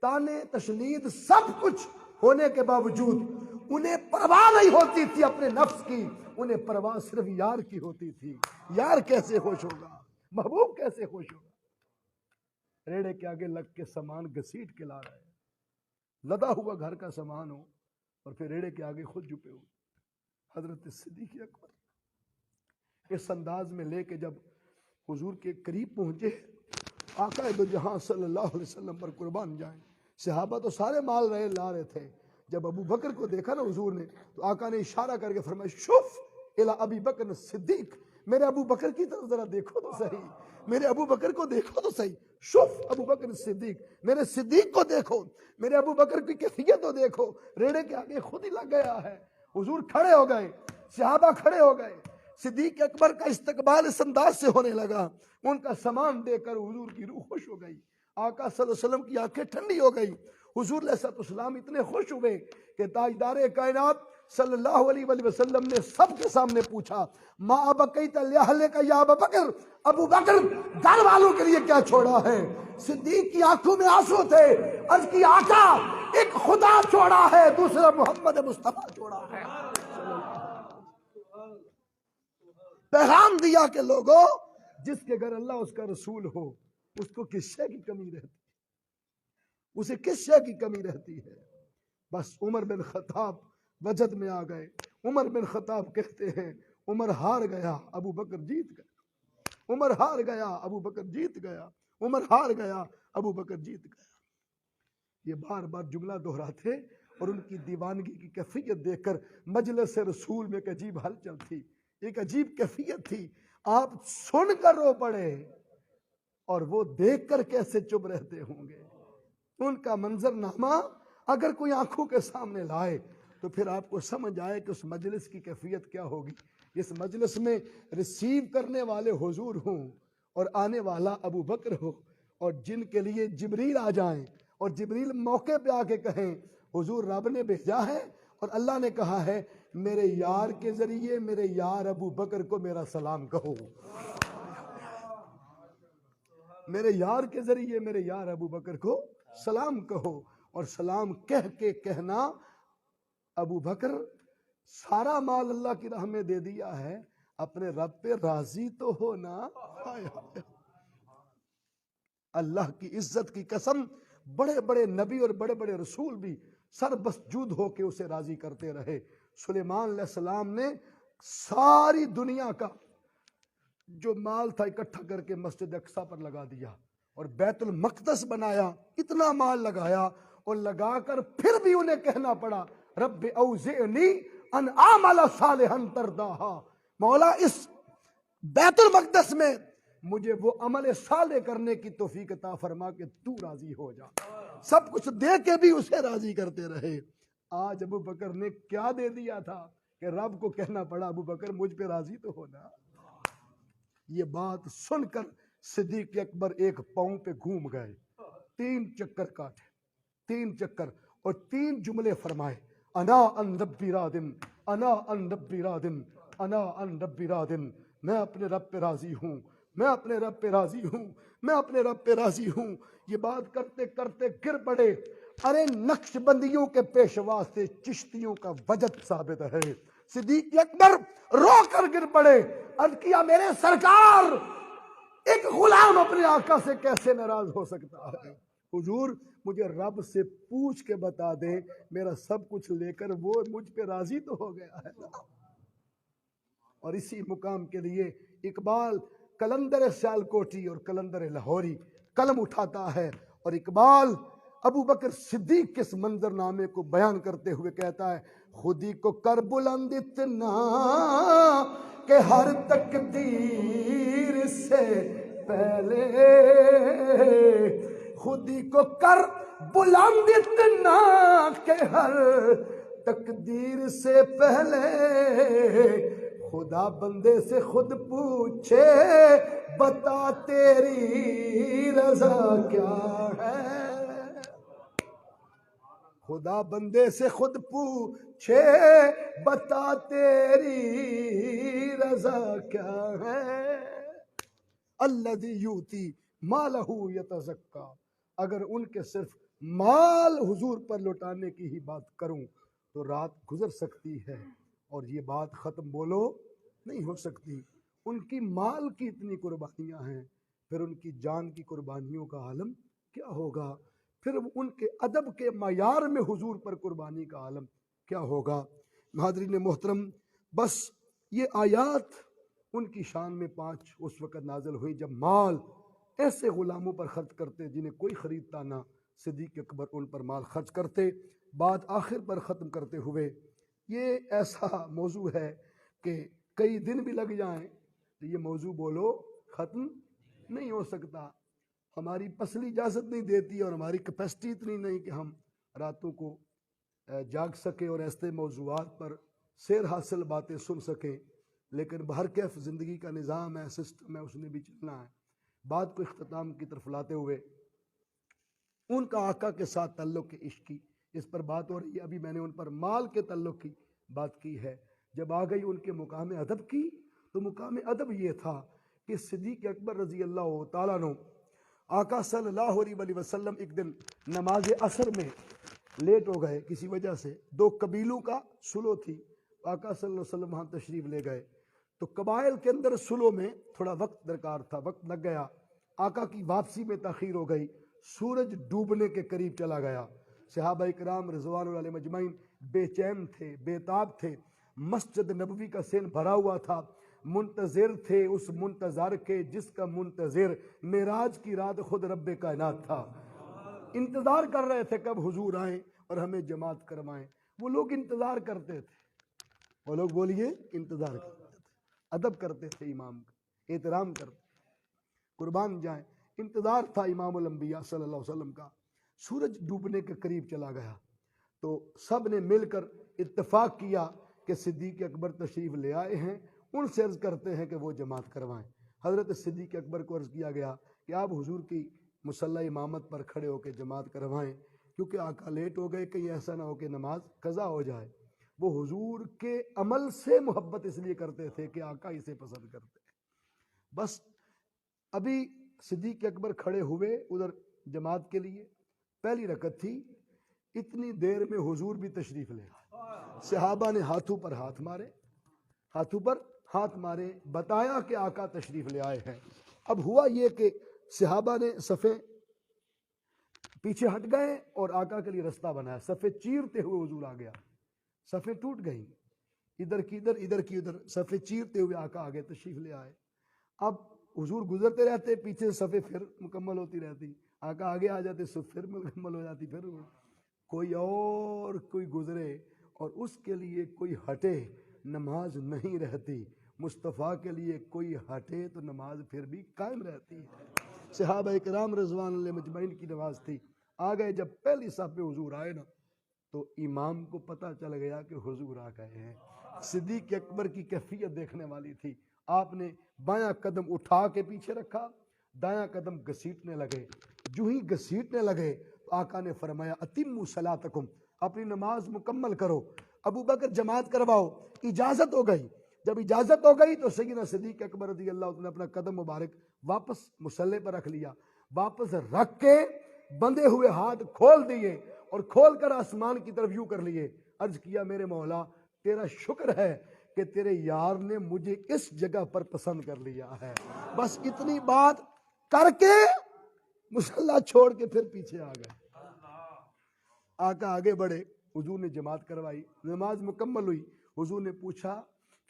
تانے تشنید سب کچھ ہونے کے باوجود انہیں پرواہ نہیں ہوتی تھی اپنے نفس کی، انہیں پرواہ صرف یار کی ہوتی تھی۔ یار کیسے خوش ہوگا، محبوب کیسے خوش ہوگا۔ ریڑے کے آگے لگ کے سامان گھسیٹ کے لا رہے، لدا ہوا گھر کا سامان ہو، اور پھر ریڑے کے آگے خود جھکے ہوئے۔ حضرت صدیق اکبر اس انداز میں لے کے جب حضور کے قریب پہنچے، آقا دو جہاں صلی اللہ علیہ وسلم پر قربان جائیں، صحابہ تو سارے مال رہے لا رہے تھے، جب ابو بکر کو دیکھا نا حضور نے، تو آقا نے اشارہ کر کے فرمایا، شوف الی ابی بکر صدیق، میرے ابو بکر کی طرف ذرا دیکھو تو صحیح، میرے ابو بکر کو دیکھو تو صحیح، شوف ابو بکر صدیق، میرے صدیق کو دیکھو، میرے ابو بکر کی کیفیت تو دیکھو، ریڑے کے آگے خود ہی لگ گیا ہے۔ حضور کھڑے ہو گئے، صحابہ کھڑے ہو گئے، صدیق اکبر کا استقبال اس انداز سے ہونے لگا، ان کا سامان دے کر حضور کی روح خوش ہو گئی، آقا صلی اللہ علیہ وسلم کی آنکھیں ٹھنڈی ہو گئی۔ حضور علیہ السلام اتنے خوش ہوئے کہ تاجدار کائنات صلی اللہ علیہ وآلہ وسلم نے سب کے سامنے پوچھا، ما ابقیت لأہلک یا ابا بکر، ابو بکر گھر والوں کے لیے کیا چھوڑا ہے؟ صدیق کی آنکھوں میں آنسو تھے، عرض کی آقا ایک خدا چھوڑا ہے، دوسرا محمد مصطفیٰ چھوڑا ہے۔ پیغام دیا کہ لوگوں، جس کے گھر اللہ اس کا رسول ہو، اس کو کس شے کی کمی رہتی ہے، اسے کس شے کی کمی رہتی ہے۔ بس عمر بن خطاب وجد میں آ گئے، عمر بن خطاب کہتے ہیں، عمر ہار گیا، ابو بکر جیت گیا، عمر ہار گیا، ابو بکر جیت گیا، عمر ہار گیا، ابو بکر جیت گیا۔ یہ بار بار جملہ دہراتے، اور ان کی دیوانگی کی کیفیت دیکھ کر مجلس رسول میں ایک عجیب ہلچل تھی، ایک عجیب کیفیت تھی، آپ سن کر رو پڑے، اور وہ دیکھ کر کیسے چپ رہتے ہوں گے۔ ان کا منظرنامہ اگر کوئی آنکھوں کے سامنے لائے تو پھر آپ کو سمجھ آئے کہ اس مجلس کی کیفیت کیا ہوگی۔ اس مجلس میں ریسیو کرنے والے حضور ہوں، اور آنے والا ابو بکر ہو، اور جن کے لیے جبریل آ جائیں، اور جبریل موقع پہ آ کے کہیں حضور رب نے بھیجا ہے، اور اللہ نے کہا ہے میرے یار کے ذریعے میرے یار ابو بکر کو میرا سلام کہو، میرے یار کے ذریعے میرے یار ابو بکر کو سلام کہو، اور سلام کہہ کے کہنا، ابو بکر سارا مال اللہ کی راہ میں دے دیا ہے، اپنے رب پہ راضی تو ہونا۔ اللہ کی عزت کی قسم، بڑے بڑے نبی اور بڑے بڑے رسول بھی سر بسجود ہو کے اسے راضی کرتے رہے۔ سلیمان علیہ السلام نے ساری دنیا کا جو مال تھا اکٹھا کر کے مسجد اقصیٰ پر لگا دیا، اور بیت المقدس بنایا، اتنا مال لگایا، اور لگا کر پھر بھی انہیں کہنا پڑا رب اوزعنی ان اعمل صالحا ترضاها، مولا اس بیت المقدس میں مجھے وہ عمل صالح کرنے کی توفیق عطا فرما کہ تو راضی ہو جا۔ سب کچھ دے کے بھی اسے راضی کرتے رہے۔ آج ابو بکر نے کیا دے دیا تھا کہ رب کو کہنا پڑا ابو بکر مجھ پہ راضی تو ہونا۔ یہ بات سن کر صدیق اکبر ایک پاؤں پہ گھوم گئے، 3 چکر کاٹے، 3 چکر، اور 3 جملے فرمائے، انا ان ربی رادن، انا ان ربی رادن، انا ان ربی رادن، میں اپنے رب پہ راضی ہوں، میں اپنے رب پہ راضی ہوں، میں اپنے رب پہ راضی ہوں۔ یہ بات کرتے کرتے گر پڑے، ارے نقش بندیوں کے پیشوا سے چشتیوں کا وجد ثابت ہے۔ صدیق اکبر رو کر گر پڑے، عرض کیا میرے سرکار، ایک غلام اپنے آقا سے کیسے ناراض ہو سکتا ہے؟ حضور مجھے رب سے پوچھ کے بتا دیں، میرا سب کچھ لے کر وہ مجھ پہ راضی تو ہو گیا ہے نا۔ اور اسی مقام کے لیے اقبال کلندر سیالکوٹی اور کلندر لاہوری قلم اٹھاتا ہے، اور اقبال ابو بکر صدیق کے اس منظر نامے کو بیان کرتے ہوئے کہتا ہے، خودی کو کر بلند اتنا کہ ہر تقدیر سے پہلے، خودی کو کر بلند اتنا کہ ہر تقدیر سے پہلے، خدا بندے سے خود پوچھے بتا تیری رضا کیا ہے، خدا بندے سے خود پوچھے بتا تیری رضا کیا ہے، الذی یؤتی مالہ یتزکا، اگر ان کے صرف مال حضور پر لوٹانے کی ہی بات کروں تو رات گزر سکتی ہے اور یہ بات ختم بولو نہیں ہو سکتی۔ ان کی مال کی اتنی قربانیاں ہیں، پھر ان کی جان کی قربانیوں کا عالم کیا ہوگا، پھر ان کے ادب کے معیار میں حضور پر قربانی کا عالم کیا ہوگا۔ حاضرین محترم، بس یہ آیات ان کی شان میں 5 اس وقت نازل ہوئی جب مال ایسے غلاموں پر خرچ کرتے جنہیں کوئی خریدتا نہ، صدیق اکبر ان پر مال خرچ کرتے۔ بات آخر پر ختم کرتے ہوئے، یہ ایسا موضوع ہے کہ کئی دن بھی لگ جائیں تو یہ موضوع بولو ختم نہیں ہو سکتا۔ ہماری پسلی اجازت نہیں دیتی اور ہماری کیپیسٹی اتنی نہیں کہ ہم راتوں کو جاگ سکیں اور ایسے موضوعات پر سیر حاصل باتیں سن سکیں، لیکن بہرکیف زندگی کا نظام ہے، سسٹم ہے، اس نے بھی چلنا ہے۔ بات کو اختتام کی طرف لاتے ہوئے، ان کا آقا کے ساتھ تعلق کے عشق کی اس پر بات ہو رہی ہے۔ ابھی میں نے ان پر مال کے تعلق کی بات کی ہے۔ جب آ گئی ان کے مقام ادب کی، تو مقام ادب یہ تھا کہ صدیق اکبر رضی اللہ تعالیٰ عنہ، آقا صلی اللہ علیہ وسلم ایک دن نماز عصر میں لیٹ ہو گئے کسی وجہ سے، 2 قبیلوں کا سلو تھی، آقا صلی اللہ علیہ وسلم وہاں تشریف لے گئے، تو قبائل کے اندر سلو میں تھوڑا وقت درکار تھا، وقت لگ گیا، آقا کی واپسی میں تاخیر ہو گئی، سورج ڈوبنے کے قریب چلا گیا، صحابہ کرام رضوان اللہ علیہم اجمعین بے چین تھے، بے تاب تھے، مسجد نبوی کا سین بھرا ہوا تھا، منتظر تھے اس منتظر کے جس کا منتظر معراج کی رات خود رب کائنات تھا۔ انتظار کر رہے تھے کب حضور آئیں اور ہمیں جماعت کروائیں، وہ لوگ انتظار کرتے تھے، وہ لوگ بولیے انتظار کرتے تھے، ادب کرتے تھے، امام کا احترام کرتے، قربان جائیں، انتظار تھا امام الانبیاء صلی اللہ علیہ وسلم کا۔ سورج ڈوبنے کے قریب چلا گیا تو سب نے مل کر اتفاق کیا کہ صدیق اکبر تشریف لے آئے ہیں، ان سے عرض کرتے ہیں کہ وہ جماعت کروائیں۔ حضرت صدیق اکبر کو عرض کیا گیا کہ آپ حضور کی مصلی امامت پر کھڑے ہو کے جماعت کروائیں، کیونکہ آقا لیٹ ہو گئے، کہیں ایسا نہ ہو کہ نماز قضا ہو جائے۔ وہ حضور کے عمل سے محبت اس لیے کرتے تھے کہ آقا اسے پسند کرتے ہیں۔ بس ابھی صدیق اکبر کھڑے ہوئے ادھر جماعت کے لیے، پہلی رکعت تھی، اتنی دیر میں حضور بھی تشریف لے آئے، صحابہ نے ہاتھوں پر ہاتھ مارے، ہاتھوں پر ہاتھ مارے، بتایا کہ آقا تشریف لے آئے ہیں۔ اب ہوا یہ کہ صحابہ نے صفیں پیچھے ہٹ گئے اور آقا کے لیے رستہ بنایا، صفیں چیرتے ہوئے حضور آ گیا، صفیں ٹوٹ گئیں، ادھر کی ادھر ادھر کی ادھر، صفیں چیرتے ہوئے آقا آگے تشریف لے آئے۔ اب حضور گزرتے رہتے، پیچھے صفیں پھر مکمل ہوتی رہتی، آقا آگے آ جاتے، صف پھر مکمل ہو جاتی، پھر کوئی گزرے اور اس کے لیے کوئی ہٹے، نماز نہیں رہتی، مصطفیٰ کے لیے کوئی ہٹے تو نماز پھر بھی قائم رہتی ہے۔ صحابہ اکرام رضوان اللہ مجمعین کی نماز تھی، آ گئے جب پہلی صف پہ حضور آئے نا تو امام کو پتہ چل گیا کہ حضور آ گئے ہیں۔ صدیق اکبر کی کیفیت دیکھنے والی تھی، آپ نے بایاں قدم اٹھا کے پیچھے رکھا، دایاں قدم گھسیٹنے لگے، جو ہی گھسیٹنے لگے تو آقا نے فرمایا اتموا صلاتکم، اپنی نماز مکمل کرو۔ ابو بکر جماعت کرواؤ، اجازت ہو گئی۔ جب اجازت ہو گئی تو سیدنا صدیق اکبر رضی اللہ عنہ نے اپنا قدم مبارک واپس مصلی پر رکھ لیا، واپس رکھ کے بندھے ہوئے ہاتھ کھول دیے اور کھول کر آسمان کی طرف یوں کر لیے، عرض کیا میرے مولا تیرا شکر ہے کہ تیرے یار نے مجھے اس جگہ پر پسند کر لیا ہے۔ بس اتنی بات کر کے مصلی چھوڑ کے پھر پیچھے آ گئے۔ آقا آگے بڑھے، حضور نے جماعت کروائی، نماز مکمل ہوئی۔ حضور نے پوچھا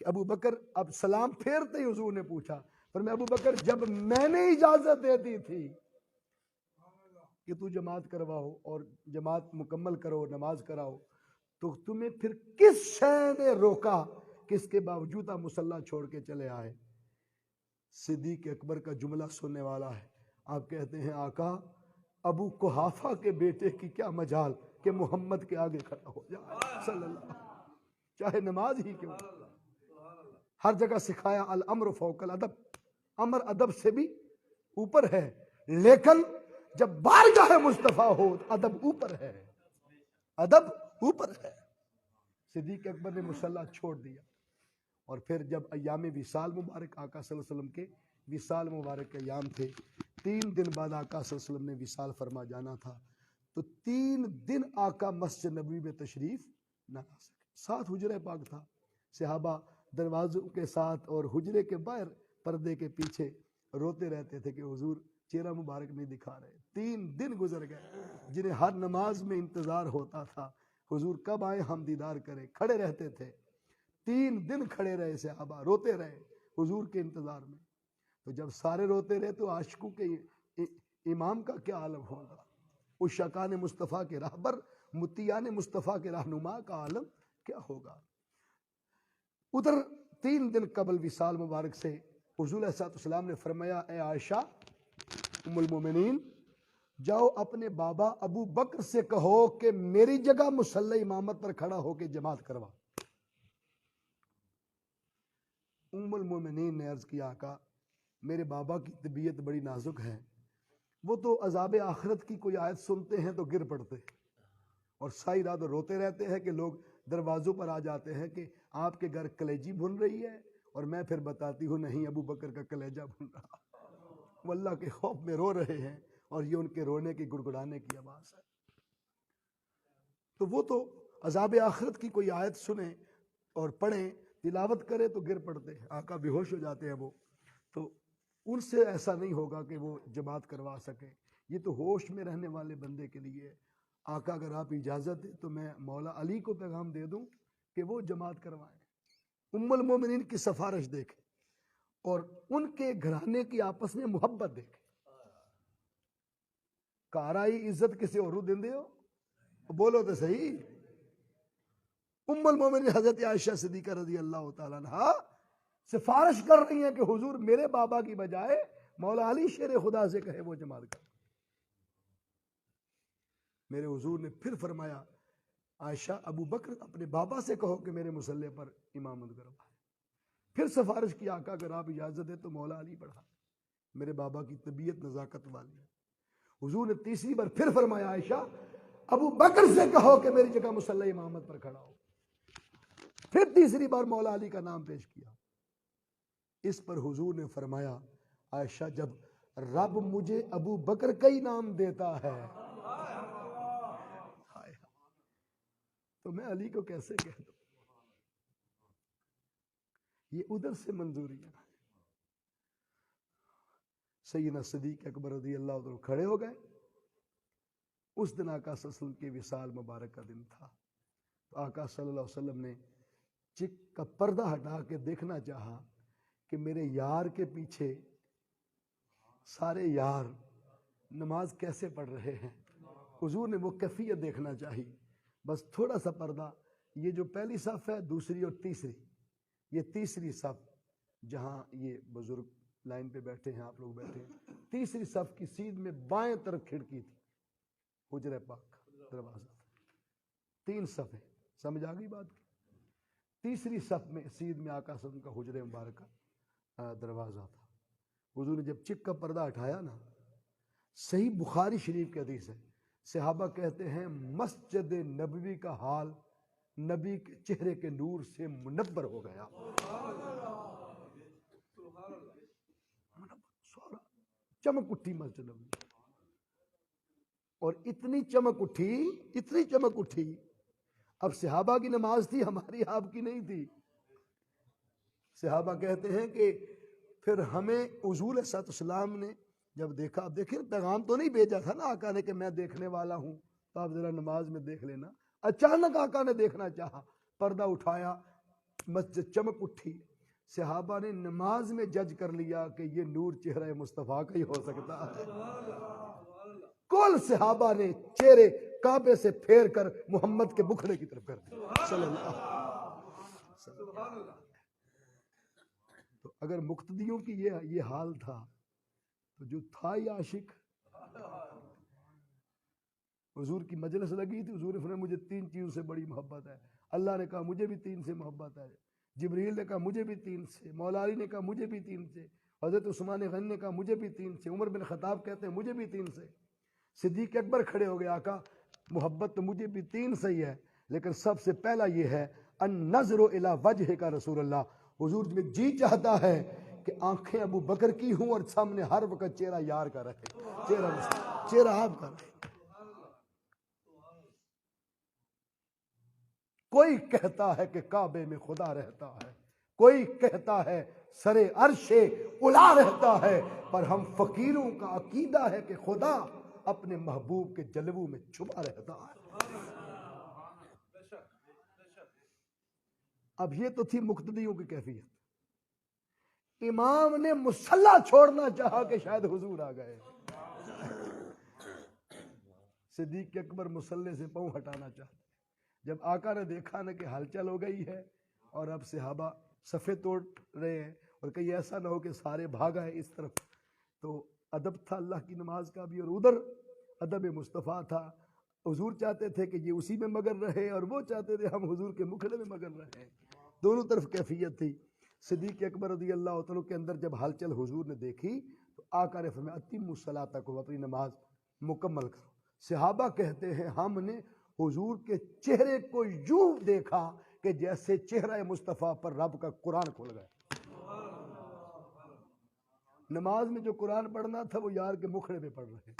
کہ ابو بکر، اب سلام پھیرتے ہی حضور نے پوچھا، فرمایا ابو بکر جب میں نے اجازت دے دی تھی کہ تو جماعت کرواؤ اور جماعت مکمل کرو، نماز کراؤ، تو تمہیں پھر کس شے نے روکا کہ اس کے باوجود آپ مصلی چھوڑ کے چلے آئے؟ صدیق اکبر کا جملہ سننے والا ہے، آپ کہتے ہیں آقا ابو قحافہ کے بیٹے کی کیا مجال کہ محمد کے آگے کھڑا ہو جائے صلی اللہ علیہ وسلم، چاہے نماز ہی کیوں۔ ہر جگہ سکھایا الامر فوق الادب، امر ادب سے بھی اوپر ہے، لیکن جب بارگاہ مصطفیٰ ہو ادب اوپر ہے، ادب اوپر ہے۔ صدیق اکبر نے مصلی چھوڑ دیا، اور پھر جب ایام وصال مبارک آقا صلی اللہ علیہ وسلم کے وصال مبارک کے ایام تھے، 3 دن بعد آقا صلی اللہ علیہ وسلم نے وصال فرما جانا تھا، تو 3 دن آقا مسجد نبوی میں تشریف نہ لا سکے۔ ساتھ حجرہ پاک تھا، صحابہ دروازوں کے ساتھ اور حجرے کے باہر پردے کے پیچھے روتے رہتے تھے کہ حضور چہرہ مبارک نہیں دکھا رہے۔ 3 دن گزر گئے جنہیں ہر نماز میں انتظار ہوتا تھا، حضور کب آئے ہم دیدار کریں، کھڑے رہتے تھے۔ 3 دن کھڑے رہے صحابہ، روتے رہے حضور کے انتظار میں۔ تو جب سارے روتے رہے تو عاشقوں کے امام کا کیا عالم ہوگا، عشاقان مصطفیٰ کے رہبر، مطیعان مصطفیٰ کے رہنما کا عالم کیا ہوگا۔ ادھر 3 دن قبل وصال مبارک سے حضور علیہ السلام نے فرمایا اے عائشہ ام المومنین، جاؤ اپنے بابا ابو بکر سے کہو کہ میری جگہ مصلی امامت پر کھڑا ہو کے جماعت کروا۔ ام المومنین نے عرض کیا آقا میرے بابا کی طبیعت بڑی نازک ہے، وہ تو عذاب آخرت کی کوئی آیت سنتے ہیں تو گر پڑتے اور ساری رات روتے رہتے ہیں کہ لوگ دروازوں پر آ جاتے ہیں کہ آپ کے گھر کلیجی بن رہی ہے، اور میں پھر بتاتی ہوں نہیں ابو بکر کا کلیجہ بن رہا، وہ اللہ کے خوف میں رو رہے ہیں اور یہ ان کے رونے کی گڑگڑانے کی آواز ہے۔ تو وہ تو عذاب آخرت کی کوئی آیت سنیں اور پڑھیں، تلاوت کرے تو گر پڑتے ہیں، آقا بے ہوش ہو جاتے ہیں وہ، تو ان سے ایسا نہیں ہوگا کہ وہ جماعت کروا سکیں، یہ تو ہوش میں رہنے والے بندے کے لیے ہے۔ آقا اگر آپ اجازت دیں تو میں مولا علی کو پیغام دے دوں کہ وہ جماعت کروائیں۔ ام المومنین کی سفارش دیکھیں اور ان کے گھرانے کی آپس میں محبت دیکھیں۔ کارائی عزت کسی اور دن دے ہو، بولو تو صحیح۔ ام المومنین حضرت عائشہ صدیقہ رضی اللہ تعالیٰ عنہا سفارش کر رہی ہیں کہ حضور میرے بابا کی بجائے مولا علی شیر خدا سے کہے وہ جماعت کر۔ میرے حضور نے پھر فرمایا عائشہ ابو بکر اپنے بابا سے کہو کہ میرے مصلی پر امامت کروائے۔ پھر سفارش کی آقا اگر آپ اجازت دیں تو مولا علی پڑھا، میرے بابا کی طبیعت نزاکت والی ہے۔ حضور نے تیسری بار پھر فرمایا عائشہ ابو بکر سے کہو کہ میری جگہ مصلی امامت پر کھڑا ہو۔ پھر تیسری بار مولا علی کا نام پیش کیا۔ اس پر حضور نے فرمایا عائشہ جب رب مجھے ابو بکر کا ہی نام دیتا ہے تو میں علی کو کیسے کہہ دوں۔ یہ ادھر سے منظوریاں ہیں۔ سیدنا صدیق اکبر رضی اللہ عنہ کھڑے ہو گئے۔ اس دن آقا صلی اللہ علیہ وسلم کے وصال مبارک کا دن تھا، تو آقا صلی اللہ علیہ وسلم نے چک کا پردہ ہٹا کے دیکھنا چاہا کہ میرے یار کے پیچھے سارے یار نماز کیسے پڑھ رہے ہیں۔ حضور نے وہ کیفیت دیکھنا چاہی، بس تھوڑا سا پردہ، یہ جو پہلی صف ہے دوسری اور تیسری، یہ تیسری صف، جہاں یہ بزرگ لائن پہ بیٹھے ہیں، آپ لوگ بیٹھے ہیں، تیسری صف کی سیدھ میں بائیں طرف کھڑکی تھی، حجرہ پاک کا دروازہ تھا، 3 صفیں، سمجھ آ گئی بات کی؟ تیسری صف میں سیدھ میں آقا صلی اللہ علیہ وسلم کا حجرہ مبارکہ دروازہ تھا۔ حضور نے جب چک کا پردہ اٹھایا نا، صحیح بخاری شریف کی حدیث ہے، صحابہ کہتے ہیں مسجد نبوی کا حال نبی کے چہرے کے نور سے منور ہو گیا۔ چمک اٹھی مسجد نبوی، اور اتنی چمک اٹھی، اب صحابہ کی نماز تھی، ہماری آپ کی نہیں تھی۔ صحابہ کہتے ہیں کہ پھر ہمیں حضور صلی اللہ علیہ وسلم نے جب دیکھا، اب دیکھیں پیغام تو نہیں بھیجا تھا نا آقا نے کہ میں دیکھنے والا ہوں تو آپ ذرا نماز میں دیکھ لینا، اچانک آقا نے دیکھنا چاہا، پردہ اٹھایا، مسجد چمک اٹھی، صحابہ نے نماز میں جج کر لیا کہ یہ نور چہرہ مصطفیٰ کا ہی ہو سکتا ہے۔ کل صحابہ نے چہرے کعبے سے پھیر کر محمد کے مکھڑے کی طرف کر دیا صلی اللہ علیہ وسلم۔ تو اگر مقتدیوں کی یہ حال تھا تو جو تھا یہ عاشق، حضور کی مجلس لگی تھی، حضور نے فرمایا مجھے 3 چیزوں سے بڑی محبت ہے، اللہ نے کہا مجھے بھی 3 سے محبت ہے، جبریل نے کہا مجھے بھی 3 سے، مولا علی نے کہا مجھے بھی 3 سے، حضرت عثمان غنی نے کہا مجھے بھی 3 سے، عمر بن خطاب کہتے ہیں مجھے بھی 3 سے، صدیق اکبر کھڑے ہو گئے، آقا محبت تو مجھے بھی 3 سے ہی ہے، لیکن سب سے پہلا یہ ہے النظر الی وجہ کا رسول اللہ، حضور میں جی چاہتا ہے کہ آنکھیں ابو بکر کی ہوں اور سامنے ہر وقت چہرہ یار کا رہے، چہرہ آپ کا رہے۔ کوئی کہتا ہے کہ کعبے میں خدا رہتا ہے، کوئی کہتا ہے سر عرش اعلیٰ رہتا ہے، پر ہم فقیروں کا عقیدہ ہے کہ خدا اپنے محبوب کے جلووں میں چھپا رہتا ہے۔ اب یہ تو تھی مقتدیوں کی کیفیت، امام نے مصلی چھوڑنا چاہا کہ شاید حضور آ گئے، صدیق اکبر مصلی سے پاؤں ہٹانا چاہتے، جب آقا نے دیکھا نا کہ ہلچل ہو گئی ہے اور اب صحابہ صفے توڑ رہے ہیں اور کہیں ایسا نہ ہو کہ سارے بھاگ آئے اس طرف، تو ادب تھا اللہ کی نماز کا بھی اور ادھر ادب مصطفیٰ تھا، حضور چاہتے تھے کہ یہ اسی میں مگن رہے اور وہ چاہتے تھے ہم حضور کے مکھڑے میں مگن رہے، دونوں طرف کیفیت تھی۔ صدیق اکبر رضی اللہ عنہ کے اندر جب ہلچل حضور نے دیکھی تو آقا نے فرمایا اتموا الصلاۃ کو، اپنی نماز مکمل کرو۔ صحابہ کہتے ہیں ہم نے حضور کے چہرے کو یوں دیکھا کہ جیسے چہرہ مصطفیٰ پر رب کا قرآن کھل گیا، نماز میں جو قرآن پڑھنا تھا وہ یار کے مکھڑے پہ پڑھ رہے۔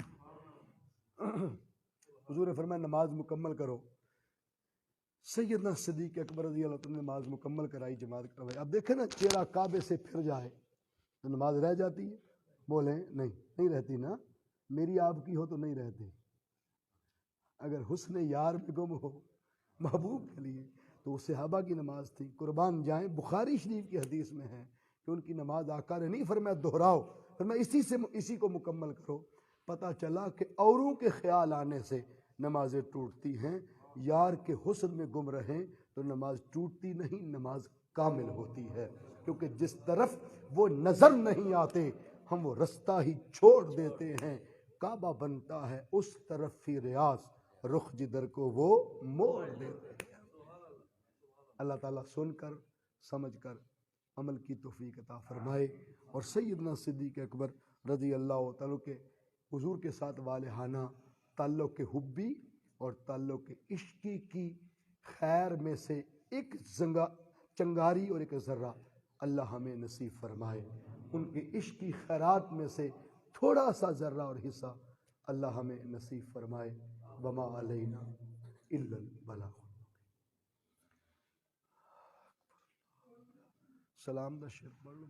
حضور نے فرمایا نماز مکمل کرو، سیدنا صدیق اکبر رضی اللہ عنہ نے نماز مکمل کرائی، جماعت کروائی۔ اب دیکھیں نا چہرہ کعبے سے پھر جائے تو نماز رہ جاتی ہے، بولیں نہیں رہتی نا، میری آپ کی ہو تو نہیں رہتی، اگر حسن یار میں گم ہو محبوب کے لیے تو وہ صحابہ کی نماز تھی، قربان جائیں بخاری شریف کی حدیث میں ہے کہ ان کی نماز آقا نے نہیں فرمایا دہراؤ، فرمایا اسی کو مکمل کرو۔ پتہ چلا کہ اوروں کے خیال آنے سے نمازیں ٹوٹتی ہیں، یار کے حسن میں گم رہیں تو نماز ٹوٹتی نہیں، نماز کامل ہوتی ہے، کیونکہ جس طرف وہ نظر نہیں آتے ہم وہ رستہ ہی چھوڑ دیتے ہیں، کعبہ بنتا ہے اس طرف فی ریاض، رخ جدھر کو وہ موڑ دیتے ہیں۔ اللہ تعالیٰ سن کر سمجھ کر عمل کی توفیق عطا فرمائے، اور سیدنا صدیق اکبر رضی اللہ تعالیٰ کے حضور کے ساتھ والہانہ تعلق حبی اور تعلق عشقی کی خیر میں سے ایک چنگاری اور ایک ذرہ اللہ ہمیں نصیب فرمائے، ان کے عشق کی خیرات میں سے تھوڑا سا ذرہ اور حصہ اللہ ہمیں نصیب فرمائے۔ وما علینا الا البلاغ۔ سلام دا شیر پڑھ لو۔